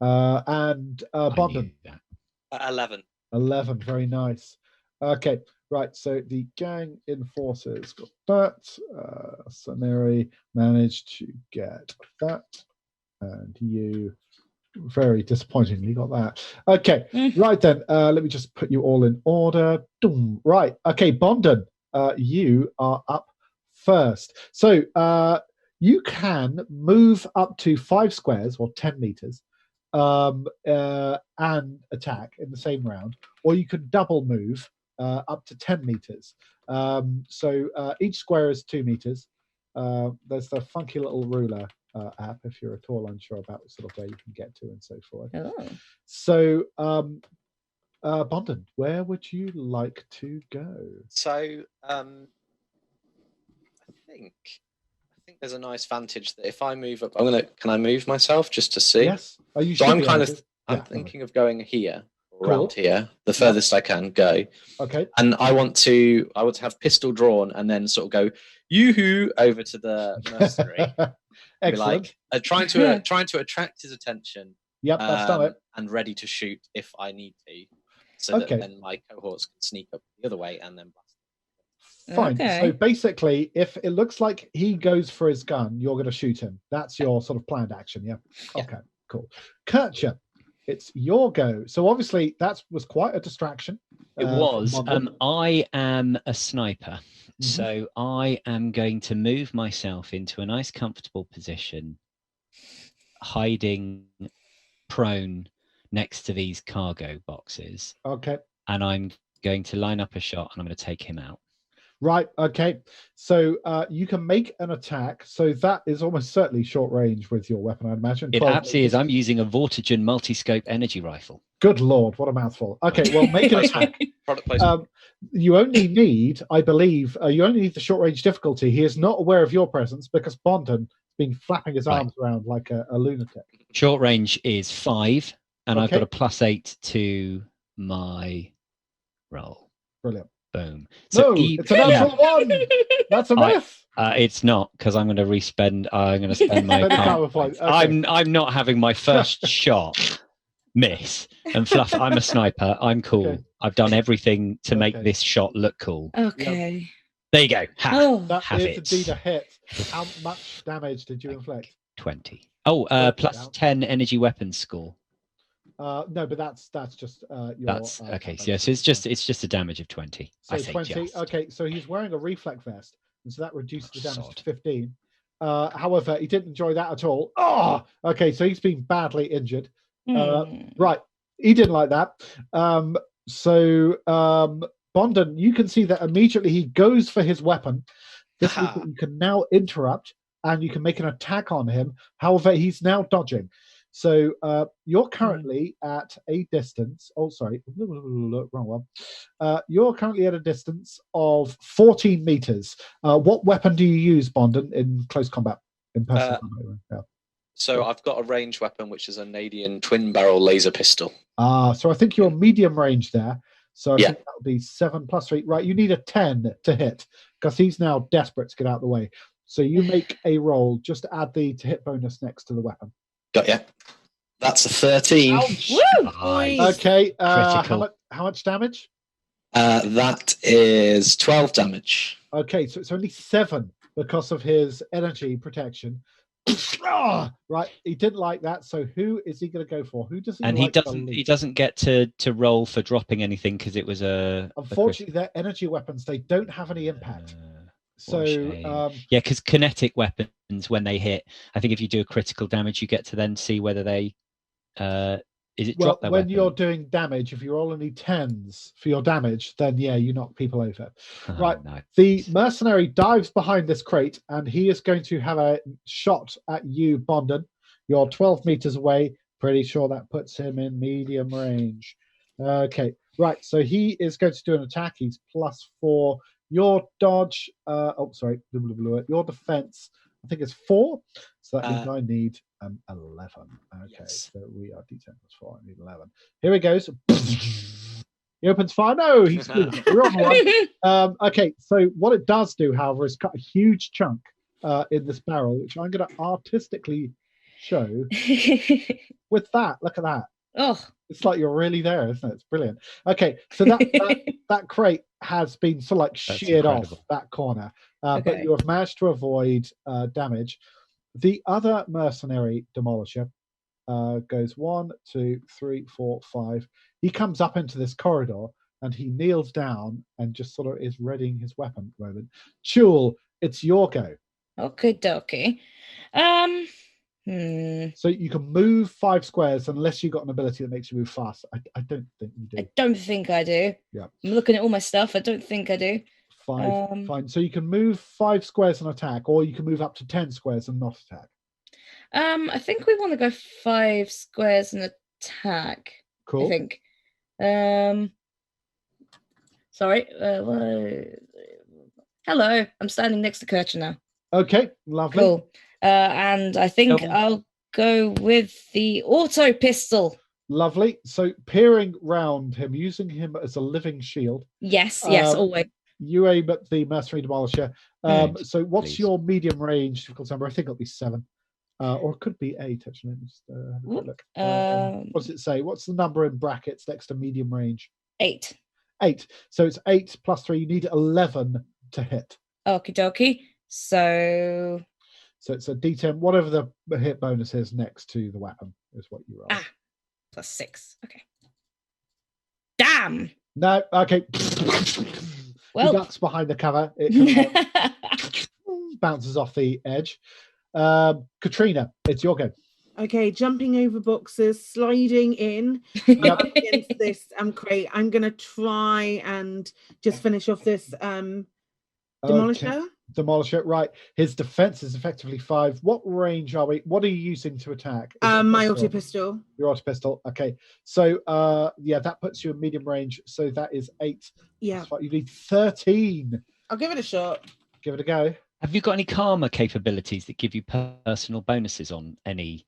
And I Bondon. knew that. 11. 11. Very nice. Okay. Right. So the gang enforcers got that. Saneri managed to get that. And you very disappointingly got that. Okay. Right then. Let me just put you all in order. Right. Okay. Bondon, you are up first. So you can move up to 5 squares or 10 meters and attack in the same round, or you can double move up to 10 meters. So each square is 2 meters. There's the funky little ruler app if you're at all unsure about sort of where you can get to and so forth. Oh. So Bondon, where would you like to go? So I think there's a nice vantage that if I move up, can I move myself just to see? Yes. You So I'm kind of Yeah. thinking of going here, Cool. around here, the furthest I can go. Okay. And I want to have pistol drawn and then sort of go yoo-hoo over to the mercenary. Be Excellent. like trying to attract his attention. Yep, that's done it. And ready to shoot if I need to, so Okay. that then my cohorts can sneak up the other way and then blast. Fine. Okay. So basically, if it looks like he goes for his gun, you're going to shoot him. That's your sort of planned action. Yeah. Yeah. Okay. Cool. Kircher, it's your go. So obviously that was quite a distraction. It was. I am a sniper, so I am going to move myself into a nice, comfortable position, hiding prone next to these cargo boxes. Okay. And I'm going to line up a shot, and I'm going to take him out. Right. Okay. So you can make an attack. So that is almost certainly short range with your weapon, I imagine. It 12 absolutely is. I'm using a Vortigen multi-scope energy rifle. Good Lord, what a mouthful. Okay, well, make an attack. Product placement. You only need, I believe, you only need the short range difficulty. He is not aware of your presence because Bondon has been flapping his arms around like a lunatic. Short range is 5, and I've Okay. got a +8 to my roll. Brilliant. Boom. No, it's a natural 1. That's a myth. It's not, because I'm going to respend. I'm going to spend my Spend a card card points. point. Okay. I'm not having my first shot miss and fluff. I'm a sniper. I'm cool. Okay. I've done everything to make Okay. this shot look cool. Okay. There you go. Oh. That have is it. indeed a hit. How much damage did you inflict? 20. Oh, plus 10 energy weapons score. No, but that's just your. That's okay. combat. So yes, it's just a damage of 20. So I say 20. just. Okay, so he's wearing a reflect vest, and so that reduces the damage Sod. to 15. However, he didn't enjoy that at all. Oh, okay, so he's been badly injured. Right, he didn't like that. Bondon, you can see that immediately he goes for his weapon. This means that you can now interrupt, and you can make an attack on him. However, he's now dodging. So you're currently at a distance. Oh, sorry, wrong one. You're currently at a distance of 14 meters. What weapon do you use, Bondon, in close combat? In personal combat? Yeah. So I've got a ranged weapon, which is a Nadian twin barrel laser pistol. So I think you're medium range there. So I Yeah. think that'll be 7 + 3. Right, you need a 10 to hit because he's now desperate to get out of the way. So you make a roll just to add the to hit bonus next to the weapon. Got ya. That's a 13. Woo! Nice. Okay, how Critical. much damage? That is 12 damage. Okay, so it's only 7 because of his energy protection. Right, he didn't like that. So who is he going to go for? Who does he? And like he doesn't get to roll for dropping anything because it was Unfortunately, their energy weapons, they don't have any impact. So yeah, because kinetic weapons, when they hit, I think if you do a critical damage, you get to then see whether they drop their when weapon? you're doing damage, if you roll any 10s for your damage, then yeah, you knock people over. Right. No. The mercenary dives behind this crate and he is going to have a shot at you, Bondon. You're 12 meters away. Pretty sure that puts him in medium range. Okay. Right. So he is going to do an attack. He's +4. Your dodge, your defense, I think it's 4. So that means I need 11. Okay, yes. So we are D10 +4. I need 11. Here he goes. He opens fire. No, he's good. We're on one. Okay, so what it does do, however, is cut a huge chunk in this barrel, which I'm going to artistically show with that. Look at that. Oh, it's like you're really there, isn't it? It's brilliant. Okay, so that crate has been sort of like sheared off that corner, but you have managed to avoid damage. The other mercenary demolisher goes 1, 2, 3, 4, 5. He comes up into this corridor and he kneels down and just sort of is readying his weapon at the moment. Chul, it's your go. Okay, dokie. So you can move 5 squares unless you've got an ability that makes you move fast. I don't think you do. I don't think I do. Yeah. I'm looking at all my stuff. I don't think I do. 5. Fine. So you can move 5 squares and attack, or you can move up to 10 squares and not attack. I think we want to go 5 squares and attack. Cool. I think. Sorry. Hello. I'm standing next to Kircher now. Okay. Lovely. Cool. And I think I'll go with the auto pistol. Lovely. So peering round him, using him as a living shield. Yes, always. You aim at the mercenary demolisher. So what's your medium range difficult number? I think it'll be 7. Or it could be 8, actually. Let me just have a quick look. What does it say? What's the number in brackets next to medium range? 8. 8. So it's 8 plus 3. You need 11 to hit. Okie dokie. So it's a D10. Whatever the hit bonus is next to the weapon is what you roll. +6. Okay. Damn. No. Okay. Well, he ducks behind the cover. It bounces off the edge. Katrina, it's your go. Okay, jumping over boxes, sliding in up against this crate. I'm gonna try and just finish off this demolisher. Okay. Demolisher, right. His defense is effectively 5. What range are we? What are you using to attack? My auto pistol. Your auto pistol. Okay. So that puts you in medium range. So that is 8. Yeah. You need 13. I'll give it a shot. Give it a go. Have you got any karma capabilities that give you personal bonuses on any?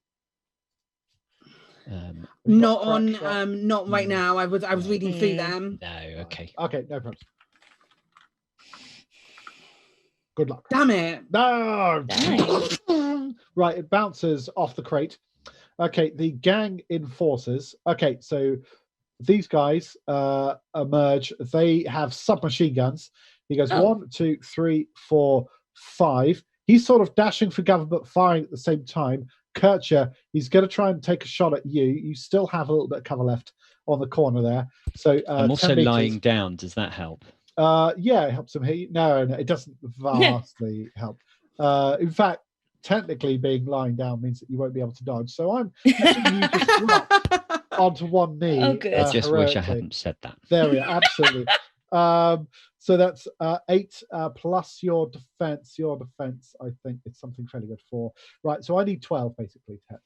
Not right now. I was reading through them. No. Okay. Okay. No problem. Good luck. Damn it. No. Right. It bounces off the crate. Okay. The gang enforcers. Okay. So these guys emerge. They have submachine guns. He goes 1, 2, 3, 4, 5. He's sort of dashing for cover but firing at the same time. Kircher, he's going to try and take a shot at you. You still have a little bit of cover left on the corner there. So I'm also lying down. Does that help? Yeah, it helps him hit you. No, it doesn't vastly help. In fact, technically being lying down means that you won't be able to dodge. So I'm letting you just drop onto one knee. Oh, good. I just wish I hadn't said that. There we are. Absolutely. So that's 8 plus your defense. Your defense, I think, it's something fairly good for. Right, so I need 12 basically to hit.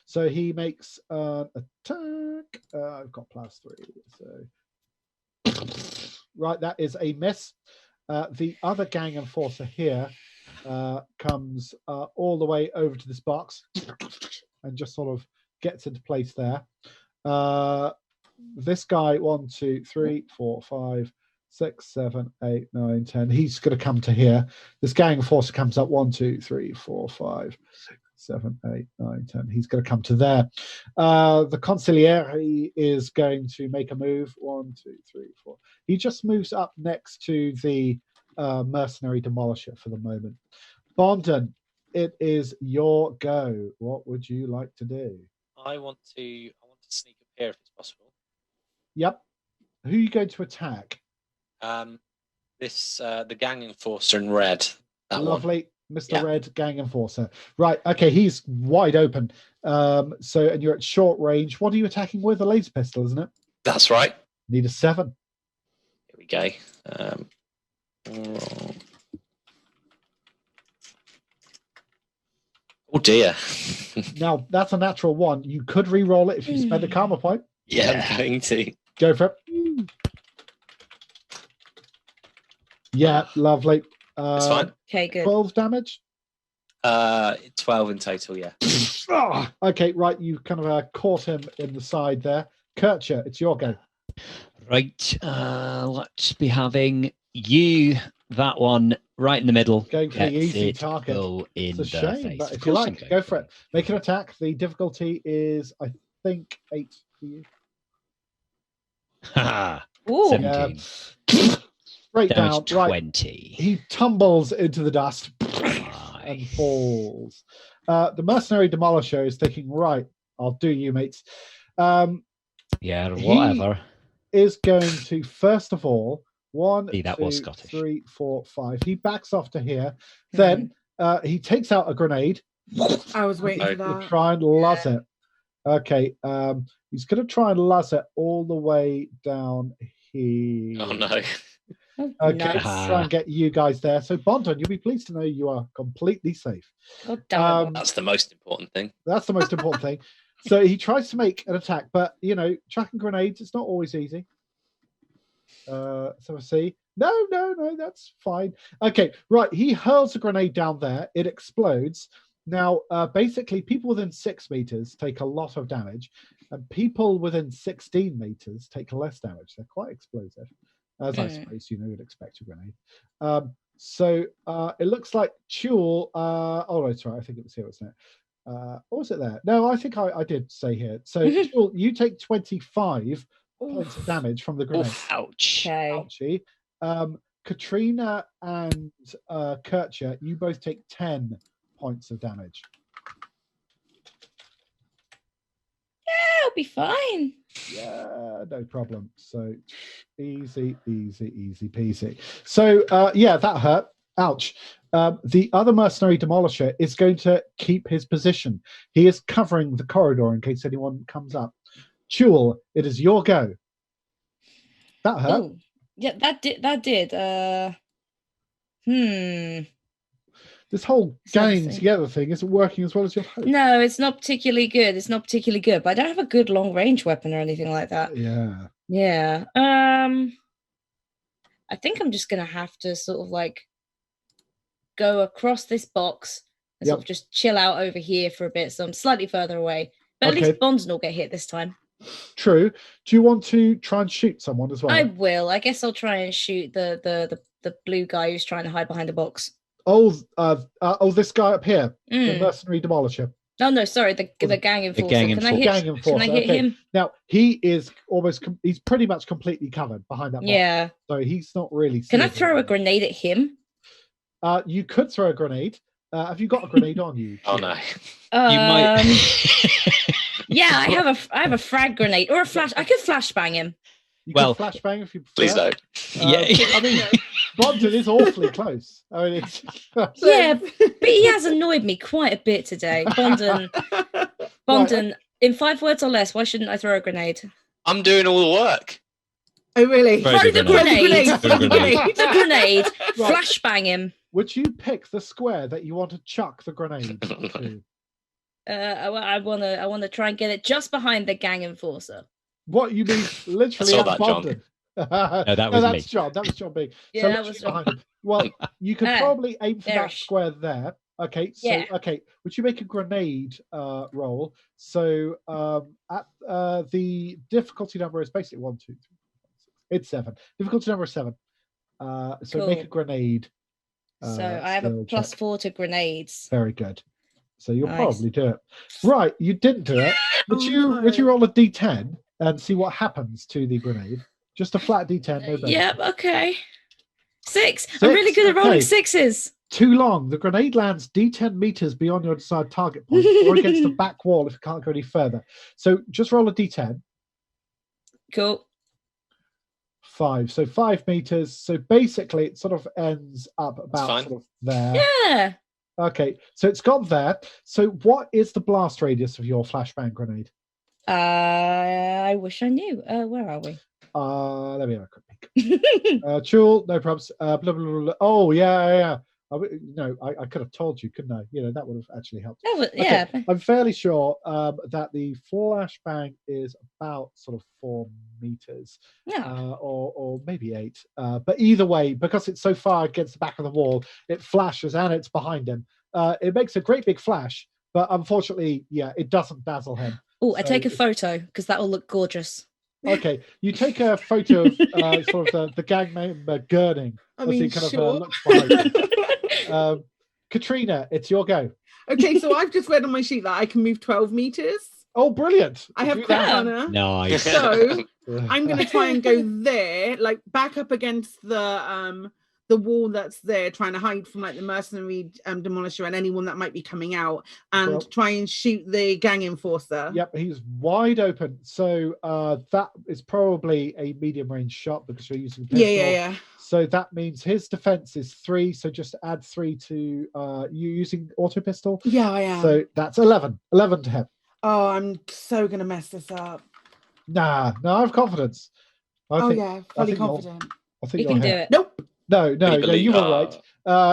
So he makes an attack. I've got +3. So right, that is a miss. The other gang enforcer here comes all the way over to this box and just sort of gets into place there. This guy, 1, 2, 3, 4, 5, 6, 7, 8, 9, 10. He's going to come to here. This gang enforcer comes up 1, 2, 3, 4, 5, 6, 7, 8, 9, 10. He's going to come to there. The consigliere is going to make a move. 1, 2, 3, 4. He just moves up next to the mercenary demolisher for the moment. Bondon, it is your go. What would you like to do? I want to sneak up here if it's possible. Yep. Who are you going to attack? The gang enforcer in red. That Lovely. Mr. Yeah. Red, gang enforcer. Right, okay, he's wide open. And you're at short range. What are you attacking with? A laser pistol, isn't it? That's right. Need a 7. Here we go. Oh dear. Now, that's a natural 1. You could re-roll it if you spend a karma point. Yeah, I'm going to. Go for it. Yeah, lovely. That's fine. Okay, good. 12 damage. 12 in total, yeah. Okay, right, you kind of caught him in the side there. Kircher, it's your go. Right, let's be having you, that one, right in the middle. Going for the Gets easy it, target. go in It's a the shame, face. but Of if you course I'm like, going go for it. Make an attack. The difficulty is, I think, 8 for you. Ha! Ooh. 17. Straight down, Damage right. 20. He tumbles into the dust and falls. The mercenary demolisher is thinking, right, I'll do you, mates. Yeah, whatever. Is going to, first of all, 1, See, that 2, was Scottish. 3, 4, 5. He backs off to here. Then he takes out a grenade. I was waiting for He's gonna that. try and luzz it. Okay, he's going to try and luzz it all the way down here. Oh no. Okay, Nice. try and get you guys there. So, Bondon, you'll be pleased to know you are completely safe. God damn it. That's the most important thing. That's the most important thing. So he tries to make an attack, but chucking grenades, it's not always easy. So I see. No, that's fine. Okay, right. He hurls a grenade down there. It explodes. Now, basically, people within 6 meters take a lot of damage, and people within 16 meters take less damage. They're quite explosive, as I suppose you'd expect a grenade. So it looks like Chul. Oh, no, sorry. I think it was here, wasn't it? Or was it there? No, I think I did say here. So Chul, you take 25 points of damage from the grenade. Ouch. Okay. Ouchie. Katrina and Kircher, you both take 10 points of damage. Yeah, I'll be fine. Yeah, no problem. So easy peasy. So that hurt. Ouch. The other mercenary demolisher is going to keep his position. He is covering the corridor in case anyone comes up. Chul, it is your go. That hurt. Oh, yeah, that did. This whole It's gang interesting. together thing isn't working as well as you hope. No, it's not particularly good. But I don't have a good long range weapon or anything like that. Yeah. Yeah. I think I'm just gonna have to sort of like go across this box and sort of just chill out over here for a bit. So I'm slightly further away. But at least Bonds will get hit this time. True. Do you want to try and shoot someone as well? I will. I guess I'll try and shoot the blue guy who's trying to hide behind the box. This guy up here, the mercenary demolisher. Oh no, sorry, the gang enforcer. gang Can I hit him? Now he is he's pretty much completely covered behind that box. Yeah. So he's not really. Can I throw a grenade at him? You could throw a grenade. Have you got a grenade on you? Oh no. You might. Yeah, I have a frag grenade or a flash. I could flashbang him. You can flashbang if you prefer. Please don't. I mean, Bondon is awfully close. I mean, it's Yeah, but he has annoyed me quite a bit today. Bondon, in 5 words or less, why shouldn't I throw a grenade? I'm doing all the work. Oh, really? Throw Throw the grenade. Throw the grenade. The grenade. Right. Flashbang him. Would you pick the square that you want to chuck the grenade to? I wanna try and get it just behind the gang enforcer. What you mean, literally? I saw at that, John. Bondon? No, that was that's me. John. That was John B. Yeah, So that literally was John. behind him. Well, you could probably aim for that there. square there. Okay. So Yeah. okay, would you make a grenade roll? So at the difficulty number is basically 1, 2, 3, 4, 5, 6. It's 7. Difficulty number is 7. So make a Cool. grenade. So I have a skill plus check. 4 to grenades. Very good. So you'll Nice. probably do it. Right, you didn't do it. Would you roll a d10 and see what happens to the grenade? Just a flat d10, no bonus. Yep, okay. 6. I'm really good at rolling okay. sixes. Too long. The grenade lands D10 meters beyond your desired target point or against the back wall if it can't go any further. So just roll a D10. Cool. 5. So 5 meters. So basically it sort of ends up about fine. sort of there. Yeah. Okay, so it's gone there. So what is the blast radius of your flashbang grenade? I wish I knew. Where are we? Let me have a quick peek. Chul, no problems. Blah, blah, blah, blah. Oh, yeah. I could have told you, couldn't I? That would have actually helped. Yeah. Okay. I'm fairly sure that the flashbang is about sort of 4 meters, or maybe 8. But either way, because it's so far against the back of the wall, it flashes and it's behind him. It makes a great big flash, but unfortunately, it doesn't dazzle him. Oh, I take a photo because that will look gorgeous. Okay, you take a photo of sort of the gang member gurning as he kind of looks behind him. Katrina, it's your go. Okay, so I've just read on my sheet that I can move 12 meters. Oh, brilliant! I have quick runner. Nice. So I'm going to try and go there, like back up against the wall that's there, trying to hide from like the mercenary demolisher and anyone that might be coming out, and try and shoot the gang enforcer. Yep, he's wide open. So that is probably a medium range shot because you're using pistol. Yeah. So that means his defense is 3. So just add 3 to you using auto pistol. Yeah, I am. So that's 11. 11 to hit. Oh, I'm so gonna mess this up. Nah, no, I have confidence. Fully confident. I think you can do it. Nope. No, you were right.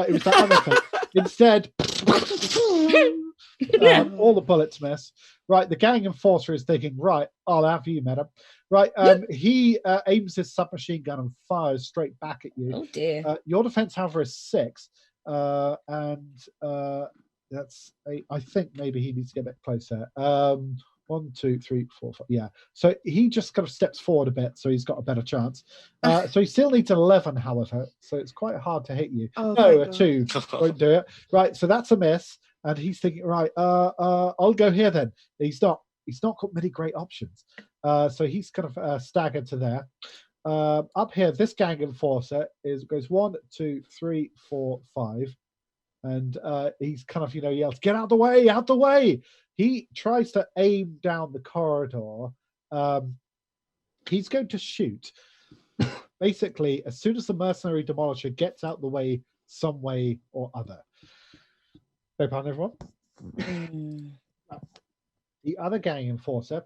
It was that other thing. Instead, all the bullets miss. Right, the gang enforcer is thinking, right, I'll have you, madam. Right, he aims his submachine gun and fires straight back at you. Oh dear. Your defense, however, is 6, and that's 8. I think maybe he needs to get a bit closer. 1, 2, 3, 4, 5. Yeah. So he just kind of steps forward a bit, so he's got a better chance. So he still needs 11, however. So it's quite hard to hit you. Oh, no, a 2 won't do it. Right. So that's a miss, and he's thinking, right, I'll go here then. He's not got many great options. So he's kind of staggered to there. Up here, this gang enforcer goes 1, 2, 3, 4, 5. And he's kind of, yells, get out the way, out the way. He tries to aim down the corridor. He's going to shoot. Basically, as soon as the mercenary demolisher gets out the way, some way or other. Beg pardon, everyone. The other gang enforcer,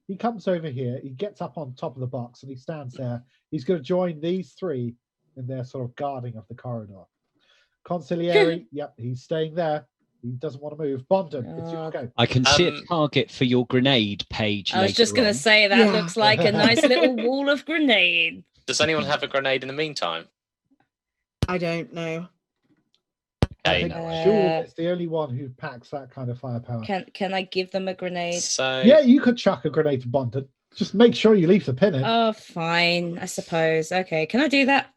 he comes over here. He gets up on top of the box and he stands there. He's going to join these 3 in their sort of guarding of the corridor. Conciliary, yep, he's staying there. He doesn't want to move. Bondon, it's your go. I can see a target for your grenade page. I was just going to say that looks like a nice little wall of grenade. Does anyone have a grenade in the meantime? I don't know. I think Jules is the only one who packs that kind of firepower. Can I give them a grenade? So yeah, you could chuck a grenade to Bondon. Just make sure you leave the pin in. Oh, fine. I suppose. Okay, can I do that?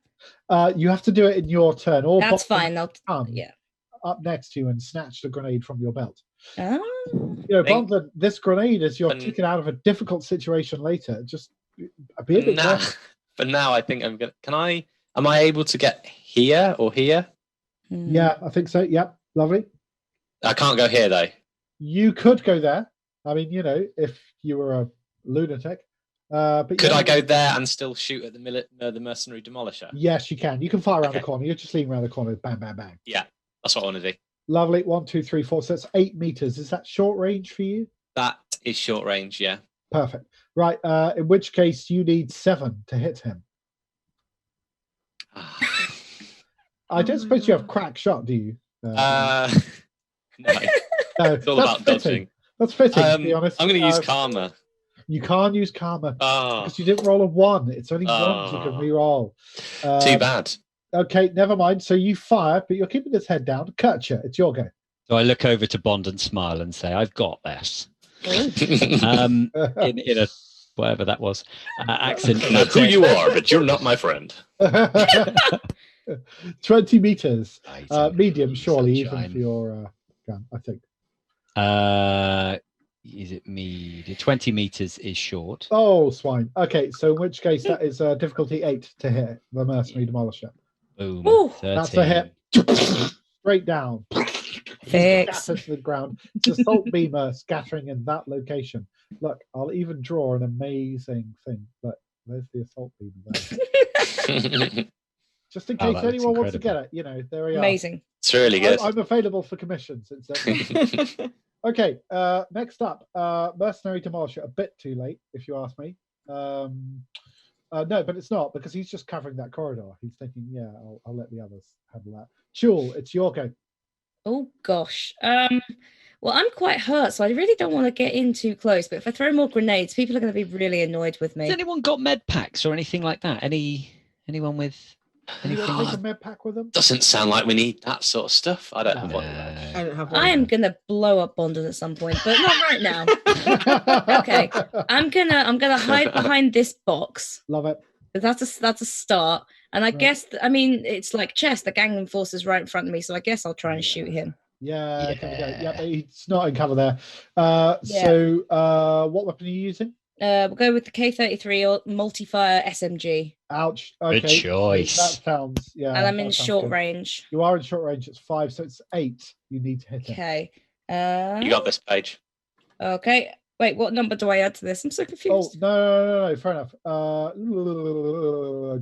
You have to do it in your turn. Or that's Bondon fine. I'll come up next to you and snatch the grenade from your belt. Oh. Bondon, this grenade is your ticket out of a difficult situation later. Just be a bit careful. For now, I think I'm gonna. Am I able to get here or here? Yeah, I think so. Yep, lovely. I can't go here though. You could go there. I mean, if you were a lunatic. But could I go there and still shoot at the mercenary demolisher? Yes, you can. You can fire around the corner. You're just leaning around the corner. Bang, bang, bang. Yeah, that's what I want to do. Lovely. 1, 2, 3, 4. So that's 8 meters. Is that short range for you? That is short range. Yeah. Perfect. Right. In which case, you need 7 to hit him. I don't suppose you have crack shot, do you? No. It's all about dodging. That's fitting, to be honest. I'm going to use karma. You can't use karma because you didn't roll a 1. It's only 1 you can re-roll. Too bad. Okay, never mind. So you fire, but you're keeping his head down. Kurtcha, it's your go. So I look over to Bond and smile and say, "I've got this." In a whatever that was accent. I know who you are, but you're not my friend. 20 meters, medium, surely, even for your gun, I think. Is it me? 20 meters is short. Oh, swine. Okay, so in which case that is difficulty 8 to hit the mercenary demolisher. Boom. Ooh, that's a hit. straight down. Fix. Scattered to the ground. It's a salt beamer scattering in that location. Look, I'll even draw an amazing thing. Look, there's the assault beamer there. Just in Oh, case that looks anyone wants to incredible. get it, you know, there we are. Amazing. It's really good. I'm available for commissions. Okay, next up, Mercenary Demolisher. A bit too late, if you ask me. No, but it's not, because he's just covering that corridor. He's thinking, yeah, I'll let the others handle that. Chul, it's your go. Oh gosh. Well, I'm quite hurt, so I really don't want to get in too close. But if I throw more grenades, people are going to be really annoyed with me. Has anyone got med packs or anything like that? Anyone with Anyone anything? take a med pack with them? Doesn't sound like we need that sort of stuff. I don't have one. I don't have one. I am gonna blow up Bondon at some point, but not right now. Okay, I'm gonna hide behind this box. Love it. That's a start, and I guess I mean it's like chess. The gang enforcer's right in front of me, so I guess I'll try and shoot him. Yeah, there we go. Yeah. Yeah, he's not in cover there. So, what weapon are you using? We'll go with the K33 or multi-fire SMG. Ouch. Okay. Good choice. That sounds, yeah. And I'm in that sounds short good. range. You are in short range. It's 5, so it's 8. You need to hit it. Okay. You got this, Paige. Okay. Wait, what number do I add to this? I'm so Oh, confused. no. Fair enough.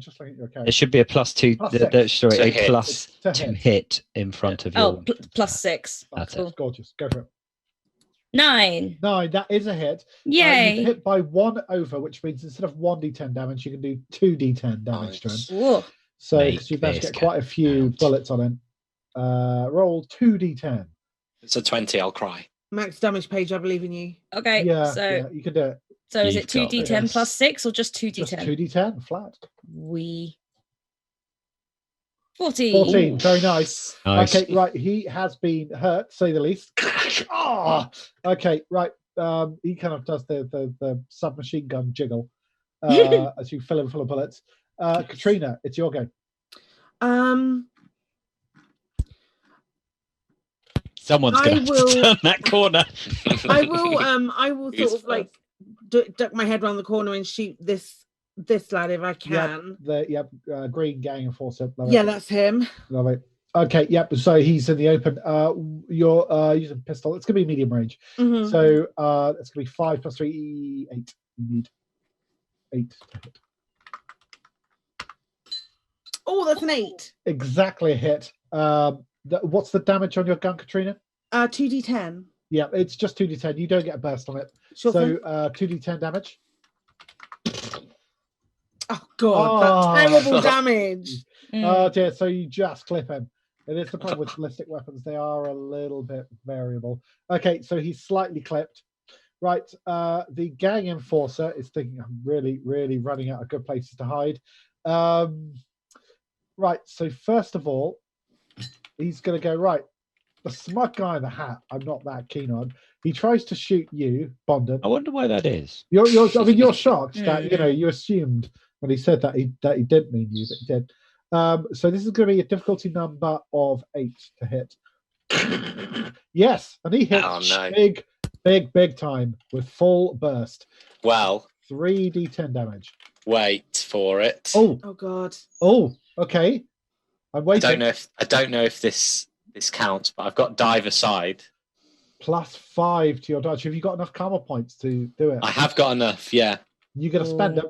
Just looking at your character. There should be a +2. +6. A hit. plus To 2 hit. hit in front of your. +6. That's Cool. it. Gorgeous. Go for it. 9. 9. That is a hit. Yay. You've hit by 1 over, which means instead of 1d10 damage, you can do 2d10 damage to him. Whoa. So, Make because you've managed to this get quite a few count. bullets on him. Roll 2d10. It's a 20. I'll cry. Max damage, Page. I believe in you. Okay. Yeah, you can do it. So is it You've got 2d10 this. plus 6 or just Just 2d10? 2d10 flat. 14. 14. Very nice. Nice. Okay, right. He has been hurt, to say the least. Okay, right. He kind of does the submachine gun jiggle as you fill him full of bullets. Katrina, it's your go. Someone's I going to will- turn that corner. I will Who's sort of like duck my head around the corner and shoot this lad if I can. Green gang enforcer. Love Yeah, it. that's him. Love it. Okay, yep. So he's in the open. You're using pistol. It's gonna be medium range. Mhm. So it's gonna be 5 plus 3, 8. You need 8 to hit. Oh, that's an 8. Exactly a hit. What's the damage on your gun, Katrina? 2d10. Yeah, it's just 2d10. You don't get a burst on it. Sure So thing. 2d10 damage. Oh god, Oh. that's terrible damage. Oh dear, so you just clip him. It is the problem with ballistic weapons. They are a little bit variable. Okay, so he's slightly clipped. Right, the gang enforcer is thinking, I'm really, really running out of good places to hide. Right, so first of all, he's going to go, right, the smug guy in the hat, I'm not that keen on. He tries to shoot you, Bondon. I wonder why that is. You're shocked that, you assumed when he said that he didn't mean you, but he did. So this is going to be a difficulty number of 8 to hit. Yes, and he hits Oh, no. big time with full burst. Well, 3d10 damage. wait for it. Oh, god. Okay. I'm I waiting. don't know if this counts, but I've got dive aside. Plus 5 to your dodge. Have you got enough karma points to do it? I have got enough. Yeah. You're going to spend them.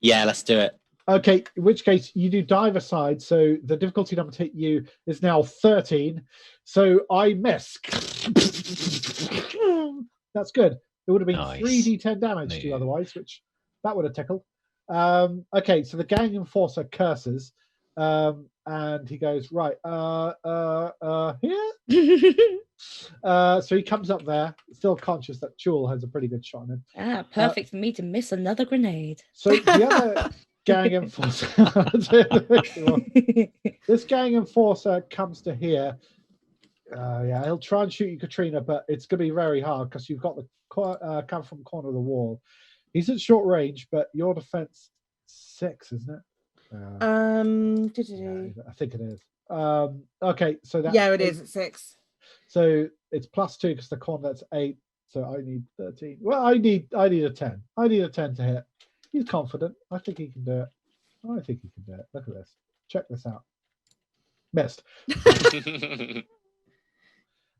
Yeah. Let's do it. Okay, in which case you do dive aside, so the difficulty number to hit you is now 13. So I miss. That's good. It would have been Nice. 3d10 damage to you otherwise, which that would have tickled. Okay, so the gang enforcer curses, and he goes, right, here? So he comes up there, still conscious that Chul has a pretty good shot on him. Perfect for me to miss another grenade. So the other gang enforcer, this gang enforcer comes to here. He'll try and shoot you, Katrina, but it's going to be very hard because you've got the come from the corner of the wall. He's at short range, but your defense 6, isn't it? I think it is. Okay, so that's Yeah, it is at 6. So it's plus 2 because the corner that's 8. So I need 13. Well, I need a 10. I need a 10 to hit. He's confident. I think he can do it. Look at this. Check this out. Missed.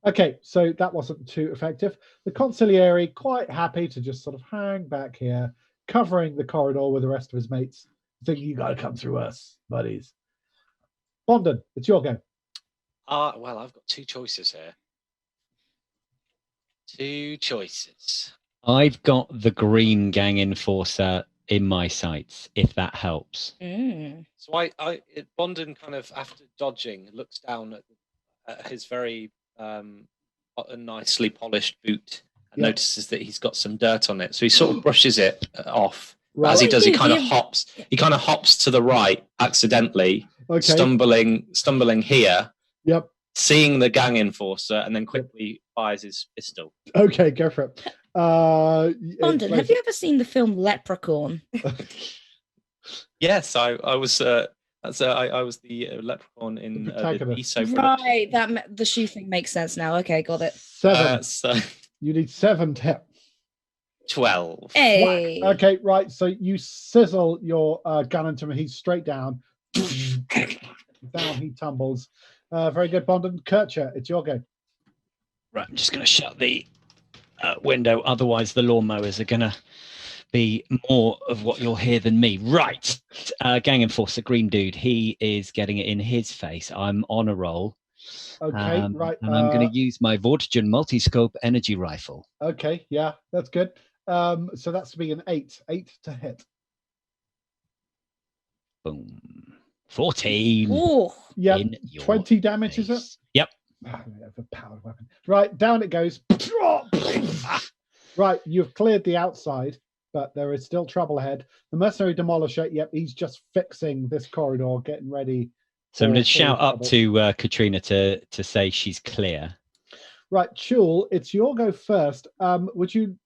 Okay, so that wasn't too effective. The consigliere, quite happy to just sort of hang back here, covering the corridor with the rest of his mates, thinking, you got to come through us, buddies. Bondon, it's your go. Well, I've got two choices here. Two choices. I've got the green gang enforcer in my sights, if that helps. So Bondon kind of, after dodging, looks down at his very nicely polished boot and notices that he's got some dirt on it. So he sort of brushes it off. Right. As he does, he kind of hops. He kind of hops to the right accidentally, stumbling here. Yep. Seeing the gang enforcer, and then quickly fires his pistol. Okay, go for it. Bondon, have you ever seen the film Leprechaun? Yes, I was. I was the leprechaun in the ESO production. Right, the shoe thing makes sense now. Okay, got it. 7. You need 7 to hit. 12. Hey. Okay, right. So you sizzle your gun into him. He's straight down. Down he tumbles. Very good, Bondon. Kircher, it's your go. Right, I'm just going to shut the window. Otherwise, the lawnmowers are going to be more of what you'll hear than me. Right. Gang enforcer, green dude. He is getting it in his face. I'm on a roll. Okay, right. And I'm going to use my Vortigen multi-scope energy rifle. Okay, yeah, that's good. So that's to be an 8. 8 to hit. Boom. 14. Ooh. Yeah, 20 damage, face. is it? Yep. Overpowered weapon. Right, down it goes. Right, you've cleared the outside, but there is still trouble ahead. The mercenary demolisher, yep, he's just fixing this corridor, getting ready. So I'm going to shout up to Katrina to say she's clear. Right, Chul, it's your go first. Would you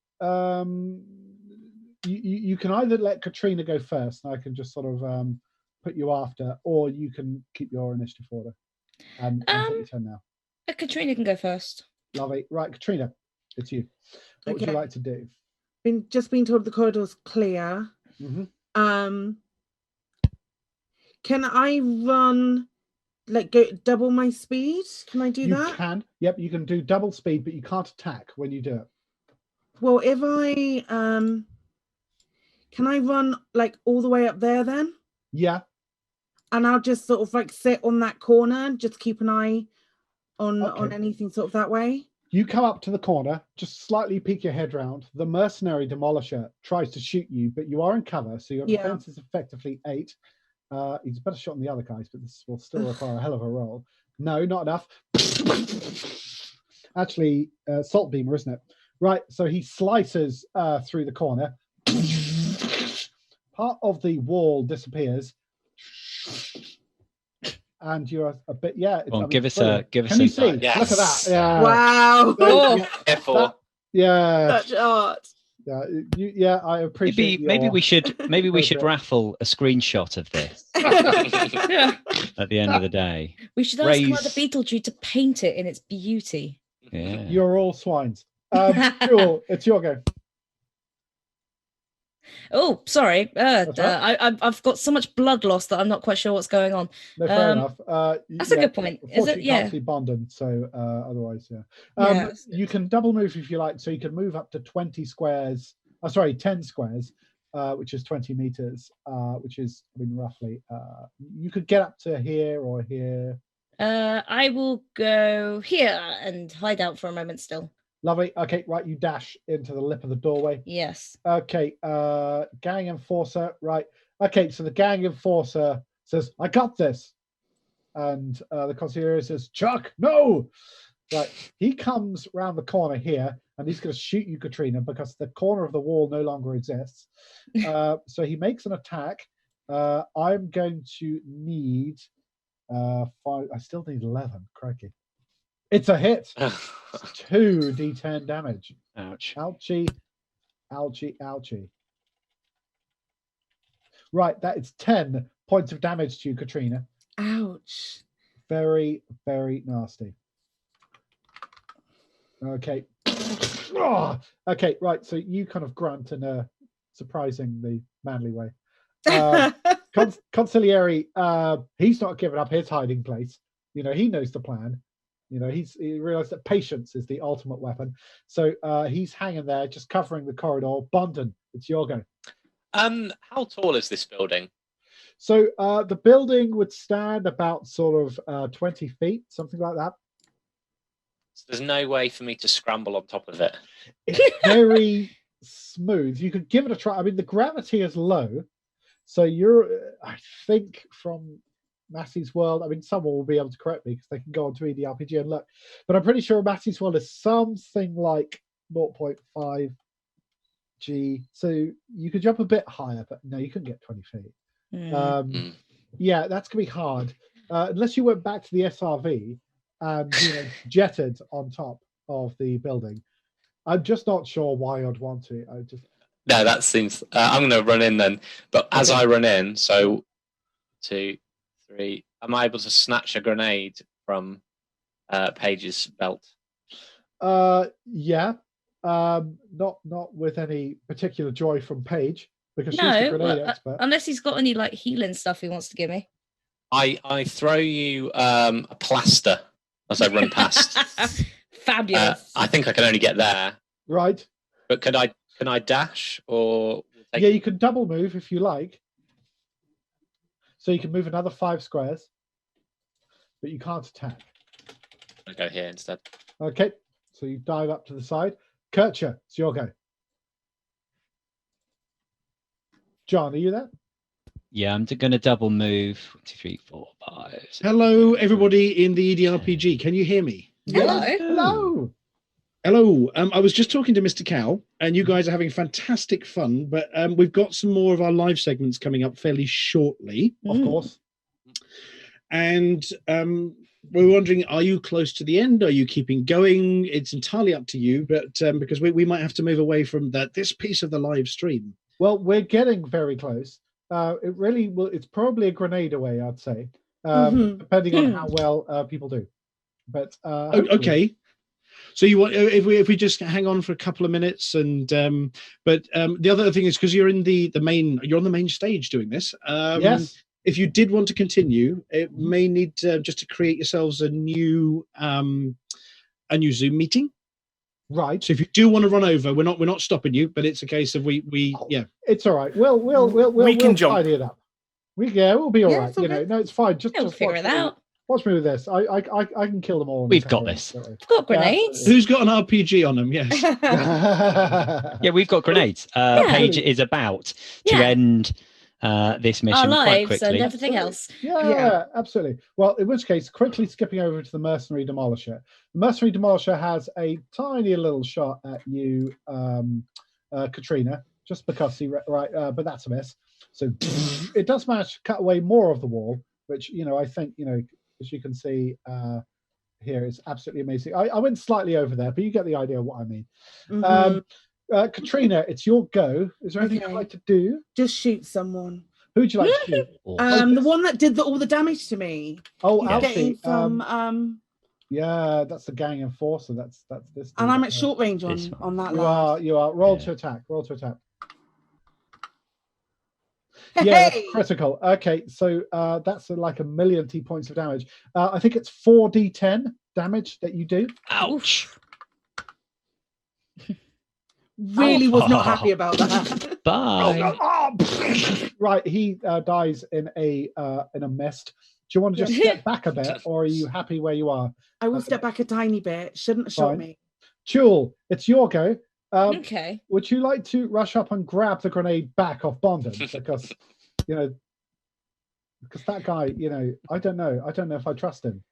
you can either let Katrina go first, and I can just sort of put you after, or you can keep your initiative order. And take your turn now. Katrina can go first. Lovely. Right, Katrina, it's you. What would you like to do? Just been told the corridor's clear. Mm-hmm. Can I run, like, go double my speed? Can I do that? You can. Yep, you can do double speed, but you can't attack when you do it. Well, if I can I run like all the way up there then? Yeah. And I'll just sort of like sit on that corner and just keep an eye on anything sort of that way. You come up to the corner, just slightly peek your head round. The mercenary demolisher tries to shoot you, but you are in cover, so your defense is effectively 8. He's a better shot than the other guys, but this will still require a hell of a roll. No, not enough. Actually, salt beamer, isn't it? Right, so he slices through the corner. Part of the wall disappears. And you're a bit, give us a. Can you see? Yes. Look at that! Yeah. Wow! Such art. Yeah, I appreciate. Maybe we should raffle a screenshot of this at the end of the day. We should ask Mother Beetlejuice to paint it in its beauty. Yeah. You're all swines. Cool. It's your go. Oh, sorry. I've got so much blood loss that I'm not quite sure what's going on. No, fair enough. That's a good point. Is it? Yeah. Can't see Bondon, so otherwise, yeah. You can double move if you like, so you can move up to 10 squares, which is 20 meters, which is, I mean, roughly. You could get up to here or here. I will go here and hide out for a moment still. Lovely. Okay, right, you dash into the lip of the doorway. Yes. Okay, gang enforcer, right. Okay, so the gang enforcer says, I got this. And the concierge says, Chuck, no! Right, he comes round the corner here, and he's going to shoot you, Katrina, because the corner of the wall no longer exists. So he makes an attack. I'm going to need 5. I still need 11, crikey. It's a hit. 2 d10 damage. Ouch. Ouchie. Ouchie. Ouchie. Right, that is 10 points of damage to you, Katrina. Ouch. Very, very nasty. Okay. Okay, right, so you kind of grunt in a surprisingly manly way. Consigliere, he's not given up his hiding place. he knows the plan. He realized that patience is the ultimate weapon. So he's hanging there, just covering the corridor. Bondon, it's your go. How tall is this building? So the building would stand about sort of 20 feet, something like that. So there's no way for me to scramble on top of it. It's very smooth. You could give it a try. I mean, the gravity is low. So I think from Massey's World, I mean, someone will be able to correct me because they can go on to EDRPG and look. But I'm pretty sure Massey's World is something like 0.5 G. So you could jump a bit higher, but no, you couldn't get 20 feet. Yeah, that's going to be hard. Unless you went back to the SRV and jetted on top of the building. I'm just not sure why I'd want to. No, that seems... I'm going to run in then. But as I run in, so 2, 3... Am I able to snatch a grenade from Paige's belt? Yeah. Not with any particular joy from Paige, because she's the grenade expert. Unless he's got any like healing stuff he wants to give me. I throw you a plaster as I run past. Fabulous. I think I can only get there. Right. But can I dash or? Yeah, you can double move if you like. So you can move another 5 squares, but you can't attack. I'll go here instead. Okay, so you dive up to the side. Kircher, it's your go. John, are you there? Yeah, I'm going to double move. 1, 2, 3, 4, 5. Hello, everybody in the EDRPG. Can you hear me? Hello. Hello. Hello. I was just talking to Mr. Cow, and you guys are having fantastic fun, but we've got some more of our live segments coming up fairly shortly. Of course. And we're wondering, are you close to the end? Are you keeping going? It's entirely up to you, but because we might have to move away from this piece of the live stream. Well, we're getting very close. It really will. It's probably a grenade away, I'd say, depending on how well people do. But okay. So you want if we just hang on for a couple of minutes, and but the other thing is because you're in you're on the main stage doing this. Yes. If you did want to continue, it may need just to create yourselves a new Zoom meeting. Right. So if you do want to run over, we're not stopping you, but it's a case of yeah. It's all right. We can jump. Tidy it up. We'll be all right. No, it's fine. We'll figure it out. Watch me with this. I can kill them all. We've got this. We've got grenades. Who's got an RPG on them? Yes. Yeah, we've got grenades. Paige is about to end this mission quite quickly. And everything else. Yeah, absolutely. Well, in which case, quickly skipping over to the Mercenary Demolisher. The Mercenary Demolisher has a tiny little shot at you, Katrina, just because but that's a miss. So it does manage to cut away more of the wall, which I think as you can see here is absolutely amazing. I went slightly over there, but you get the idea of what I mean. Katrina, it's your go. Is there anything you'd like to do? Just shoot someone. Who would you like to shoot? The one that did all the damage to me. Oh, Alfie. Yeah, that's the gang enforcer. That's this. And I'm at short range on that. You are. Roll to attack. Yeah, that's critical. Okay, so that's like 1 million points of damage. I think it's 4d10 damage that you do. Ouch. Really was not happy about that. Bye. Right, he dies in a mist. Do you want to just step back a bit, or are you happy where you are? I will step back a tiny bit. Shouldn't have shot me. Jewel, it's your go. Okay. Would you like to rush up and grab the grenade back off Bondon? Because because that guy, I don't know if I trust him.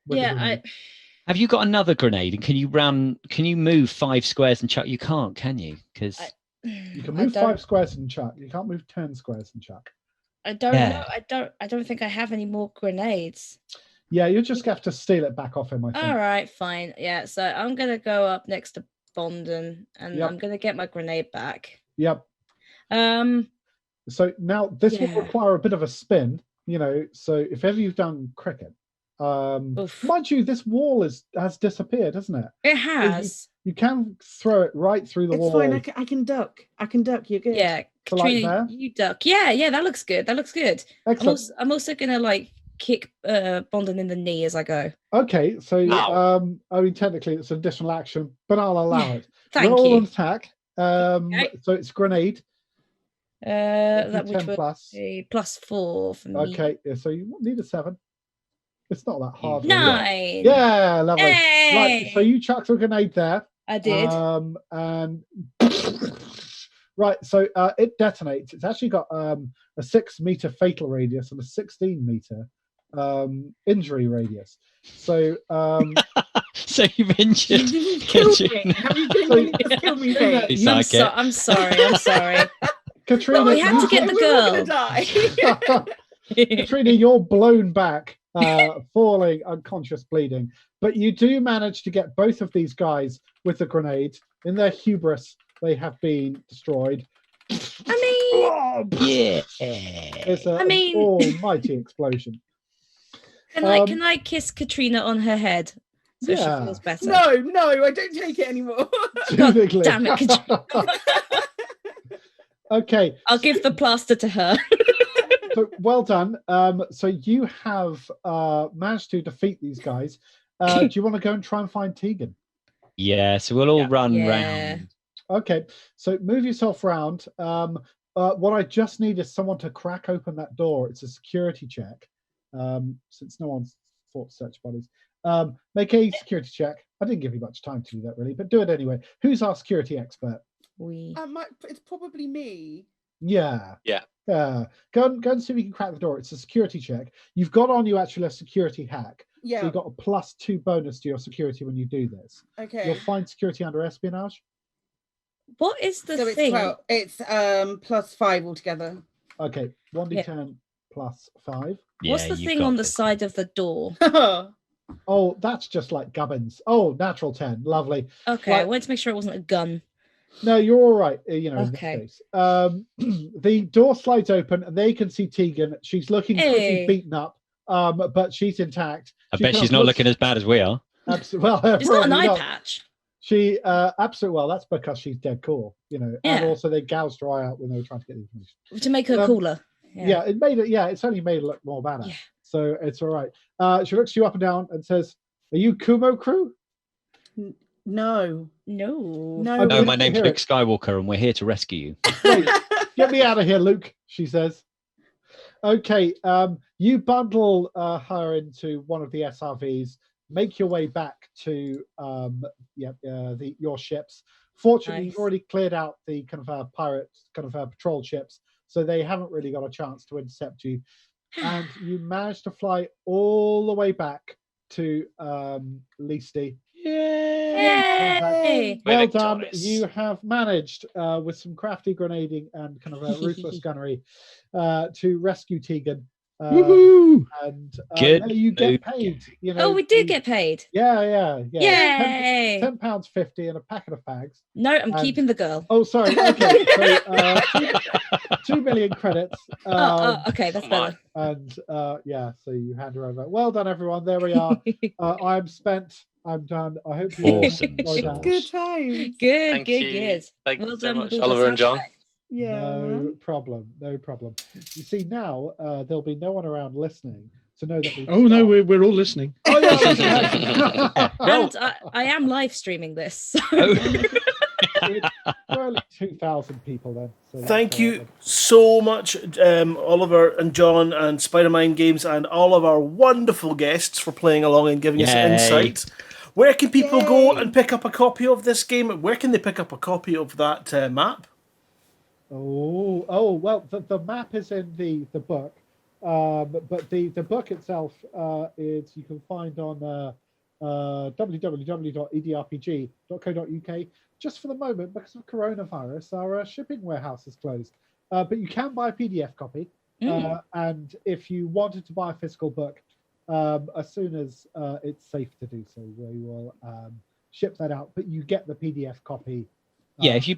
Have you got another grenade? And can you move 5 squares and chuck? You can't, can you? Because you can move 5 squares and chuck. You can't move 10 squares and chuck. I don't know. I don't think I have any more grenades. Yeah, you just have to steal it back off him, I think. All right, fine. Yeah, so I'm gonna go up next to Bondon and I'm gonna get my grenade back. Yep. So now this will require a bit of a spin, so if ever you've done cricket, mind you, this wall has disappeared, hasn't it? It has. You can throw it right through the wall. It's fine. I can duck. You're good. Yeah, So Katrina, like you duck. Yeah, that looks good. Excellent. I'm also gonna kick Bondon in the knee as I go. Okay, so Ow. I mean technically it's an additional action, but I'll allow it. Thank Roll you. an attack. Okay. So it's grenade. That which 10 would plus. be +4 for me. Okay, so you need a 7. It's not that hard. really. 9. Yeah, lovely. Hey! Right, so you chucked a grenade there. I did. And right, so it detonates. It's actually got a 6-meter fatal radius and a 16-meter injury radius. So So you've injured. You killed me. Have you killed me? He's like it. I'm sorry. Katrina, Well, we had to get the We're all girl. gonna die. Katrina, you're blown back, falling unconscious, bleeding. But you do manage to get both of these guys with the grenade. In their hubris, they have been destroyed. I mean, Yeah. It's an I mean- almighty explosion. can I kiss Katrina on her head so Yeah. she feels better? No, I don't take it anymore. Typically. Damn it, Katrina. Okay, I'll give the plaster to her. so well done. So you have managed to defeat these guys. Do you want to go and try and find Tegan? Yeah, so we'll all run Yeah. round. Okay, so move yourself round. What I just need is someone to crack open that door. It's a security check. Since no one's fought search bodies. Make a security check. I didn't give you much time to do that really, but do it anyway. Who's our security expert? It's probably me. Yeah. Yeah. Go and see if you can crack the door. It's a security check. You've got on you actually a security hack. Yeah. So you've got a +2 bonus to your security when you do this. Okay. You'll find security under espionage. What is the So thing? it's +5 altogether. Okay, 1d10 +5. What's Yeah, the you've thing got on the this. side of the door? Oh, that's just like gubbins. Oh, natural 10. Lovely. Okay, Right. I wanted to make sure it wasn't a gun. No, you're all right. You know, Okay. in this case. The door slides open and they can see Tegan. She's looking pretty Hey. beaten up, but she's intact. I She bet kind she's of not looks- looking as bad as we are. Absolutely. Well, It's not an probably eye patch. She absolutely well. That's because she's dead cool, you know. And Yeah. also they gouged her eye out when they were trying to get the information. To make her cooler. Yeah, it made it. Yeah, it's only made it look more badass. Yeah. So it's all right. She looks you up and down and says, "Are you Kumo crew?" No. No. I'm No, good my to name's hear Luke it. Skywalker, and we're here to rescue you. Great. Get me out of here, Luke. She says. Okay. You bundle her into one of the SRVs. Make your way back to your ships. Fortunately, Nice. you've already cleared out the kind of pirate patrol ships, so they haven't really got a chance to intercept you. And you managed to fly all the way back to Leasty. Yay! Well We're done. victorious. You have managed, with some crafty grenading and kind of a ruthless gunnery, to rescue Tegan. Woohoo! And Good now you get move. paid. You know, Oh, we did get paid. Yeah. Yay! £10.50 and a packet of fags. No, I'm And- keeping the girl. Oh, sorry. Okay, so 2 million credits. Okay, that's Come on. better. And so you hand her over. Well done, everyone. There we are. I'm spent. I'm done. I hope you Awesome. enjoyed that. Good times. Good, Thank good, you. good. Thank Well you so done much, with all the Oliver and sound John. effects. Yeah. No problem. You see, now there'll be no one around listening to know that. Oh no, we're all listening. Oh, yeah. And I am live streaming this. So. We're only 2,000 people then. So that's Thank all you right. so much, Oliver and John and Spidermind Games and all of our wonderful guests for playing along and giving us Yay. insight. Where can people go and pick up a copy of this game? Where can they pick up a copy of that map? Oh, well, the map is in the book, but the book itself is you can find on www.edrpg.co.uk. Just for the moment, because of coronavirus, our shipping warehouse is closed. But you can buy a PDF copy, and if you wanted to buy a physical book, as soon as it's safe to do so, we will ship that out. But you get the PDF copy. Yeah, if you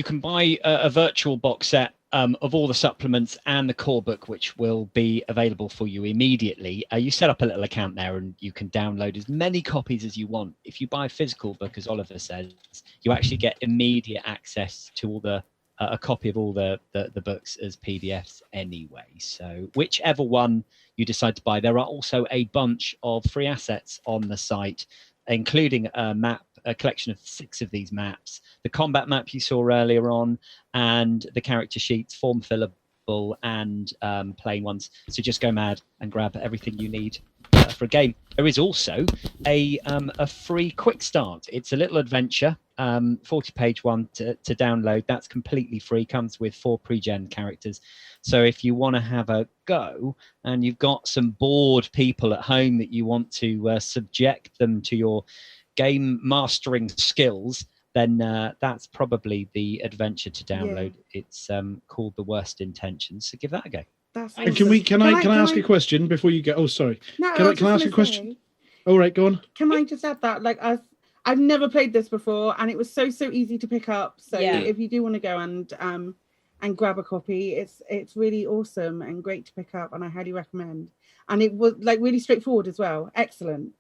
can buy a virtual box set of all the supplements and the core book, which will be available for you immediately. You set up a little account there and you can download as many copies as you want. If you buy a physical book, as Oliver says, you actually get immediate access to all the a copy of all the books as PDFs anyway. So whichever one you decide to buy, there are also a bunch of free assets on the site, including a collection of 6 of these maps, the combat map you saw earlier on, and the character sheets, form fillable and plain ones. So just go mad and grab everything you need for a game. There is also a free quick start. It's a little adventure, 40-page one to download. That's completely free, comes with 4 pre-gen characters. So if you want to have a go and you've got some bored people at home that you want to subject them to your game mastering skills, then that's probably the adventure to download. It's called The Worst Intentions. So give that a go. That's And awesome. can I ask a question before you go? Oh, sorry. No, Can I ask a question? All right, go on. Can I just add that, like, I've never played this before, and it was so easy to pick up. So if you do want to go and grab a copy, it's really awesome and great to pick up, and I highly recommend. And it was like really straightforward as well. Excellent.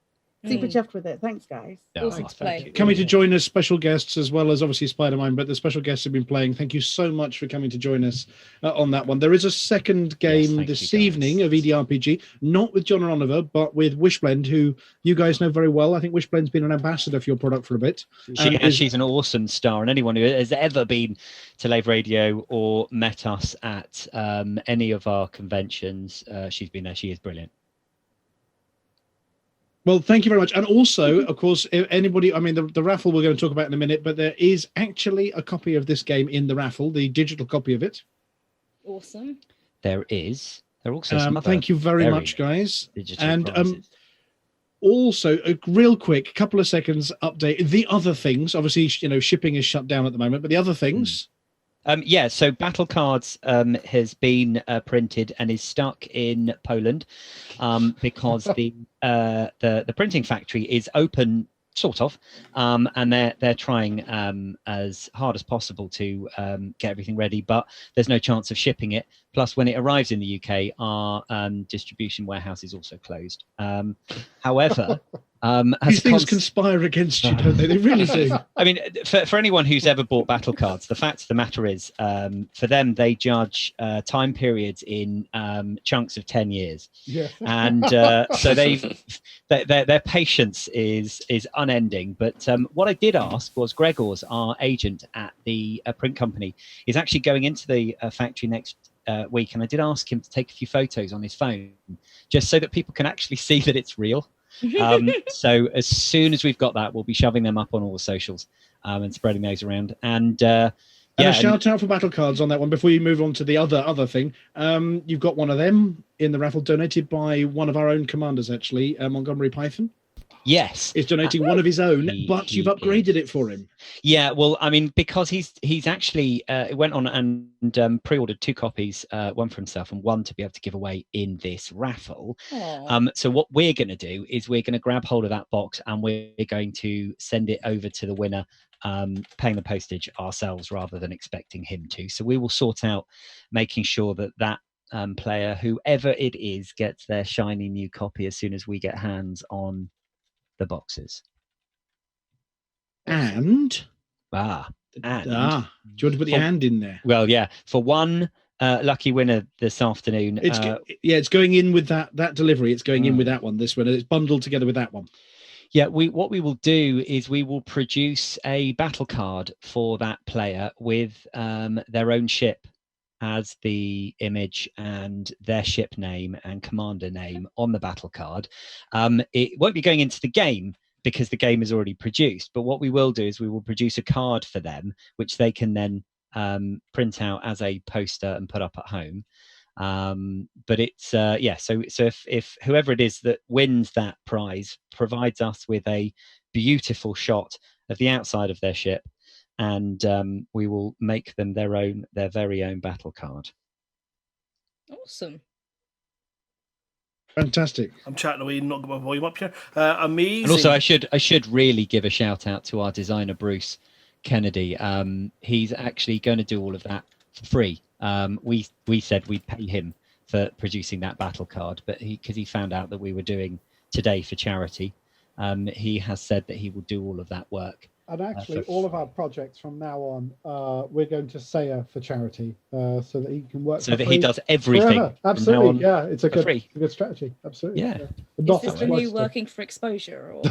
Super chuffed with it. Thanks, guys. Awesome to play. Coming to join us, special guests, as well as obviously Spidermind, but the special guests have been playing. Thank you so much for coming to join us on that one. There is a second game this evening of EDRPG, not with Jon and Oliver, but with Wishblend, who you guys know very well. I think Wishblend's been an ambassador for your product for a bit. She's an awesome star, and anyone who has ever been to Lave Radio or met us at any of our conventions, she's been there. She is brilliant. Well, thank you very much. And also, of course, if anybody, I mean, the raffle we're going to talk about in a minute, but there is actually a copy of this game in the raffle, the digital copy of it. Awesome. There is. There are also some thank you very much, guys. And also, a real quick, couple of seconds update. The other things, obviously, shipping is shut down at the moment, but the other things... so Battle Cards has been printed and is stuck in Poland because the printing factory is open, sort of, and they're trying as hard as possible to get everything ready, but there's no chance of shipping it. Plus, when it arrives in the UK, our distribution warehouse is also closed. However, these things conspire against you, don't they? They really do. I mean, for anyone who's ever bought Battle Cards, the fact of the matter is, for them, they judge time periods in chunks of 10 years. Yeah. And so their patience is unending. But what I did ask was Gregor's, our agent at the print company, is actually going into the factory next week, and I did ask him to take a few photos on his phone just so that people can actually see that it's real. So as soon as we've got that, we'll be shoving them up on all the socials and spreading those around. And a shout out for Battle Cards on that one before you move on to the other thing. You've got one of them in the raffle, donated by one of our own commanders, actually, Montgomery Python. Yes, is donating one of his own, but you've upgraded it for him. Yeah, well, I mean, because he's actually went on and pre-ordered 2 copies, one for himself and one to be able to give away in this raffle. So what we're going to do is we're going to grab hold of that box and we're going to send it over to the winner, paying the postage ourselves rather than expecting him to. So we will sort out making sure that player, whoever it is, gets their shiny new copy as soon as we get hands on the boxes. And do you want to put the and in there? Well, yeah, for one lucky winner this afternoon. It's going in with that delivery. It's going in with that one. This one, it's bundled together with that one. Yeah, what we will do is we will produce a battle card for that player with their own ship as the image and their ship name and commander name on the battle card. It won't be going into the game because the game is already produced, but what we will do is we will produce a card for them, which they can then print out as a poster and put up at home. But it's so if whoever it is that wins that prize provides us with a beautiful shot of the outside of their ship, and we will make them their very own battle card. Awesome. Fantastic. I'm chatting away, not got my volume up here. Amazing. And also, I should really give a shout out to our designer Bruce Kennedy. He's actually going to do all of that for free. We said we'd pay him for producing that battle card, but because he found out that we were doing today for charity, he has said that he will do all of that work And actually, all of our projects from now on, we're going to Saya for charity, so that he can work. So that he does everything. Forever. Absolutely, yeah. It's a good strategy. Absolutely. Yeah. Is this the new working for exposure? Or?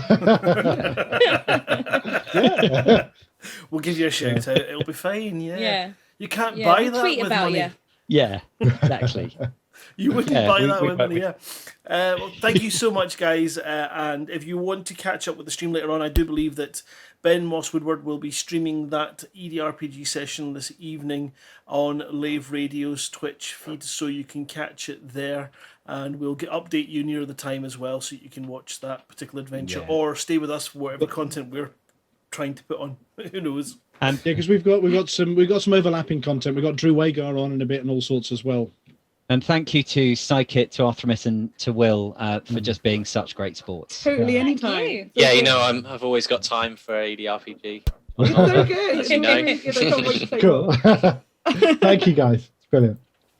Yeah. We'll give you a shout out. It'll be fine. Yeah. You can't Yeah, buy we'll that tweet with about money. you. Yeah, exactly. You wouldn't Yeah, buy we- that we- with money, yeah. Well, thank you so much, guys. And if you want to catch up with the stream later on, I do believe that Ben Moss Woodward will be streaming that EDRPG session this evening on Lave Radio's Twitch feed, so you can catch it there. And we'll update you near the time as well, so you can watch that particular adventure or stay with us for whatever content we're trying to put on. Who knows? And because we've got some overlapping content. We've got Drew Wagar on in a bit and all sorts as well. And thank you to Psykit, to Arthremis, and to Will for just being such great sports. Totally, Thank anytime. you. Yeah, you know, I've always got time for ADRPG. It's so good. As you know. I can't wait to play Cool. Thank you, guys. It's brilliant.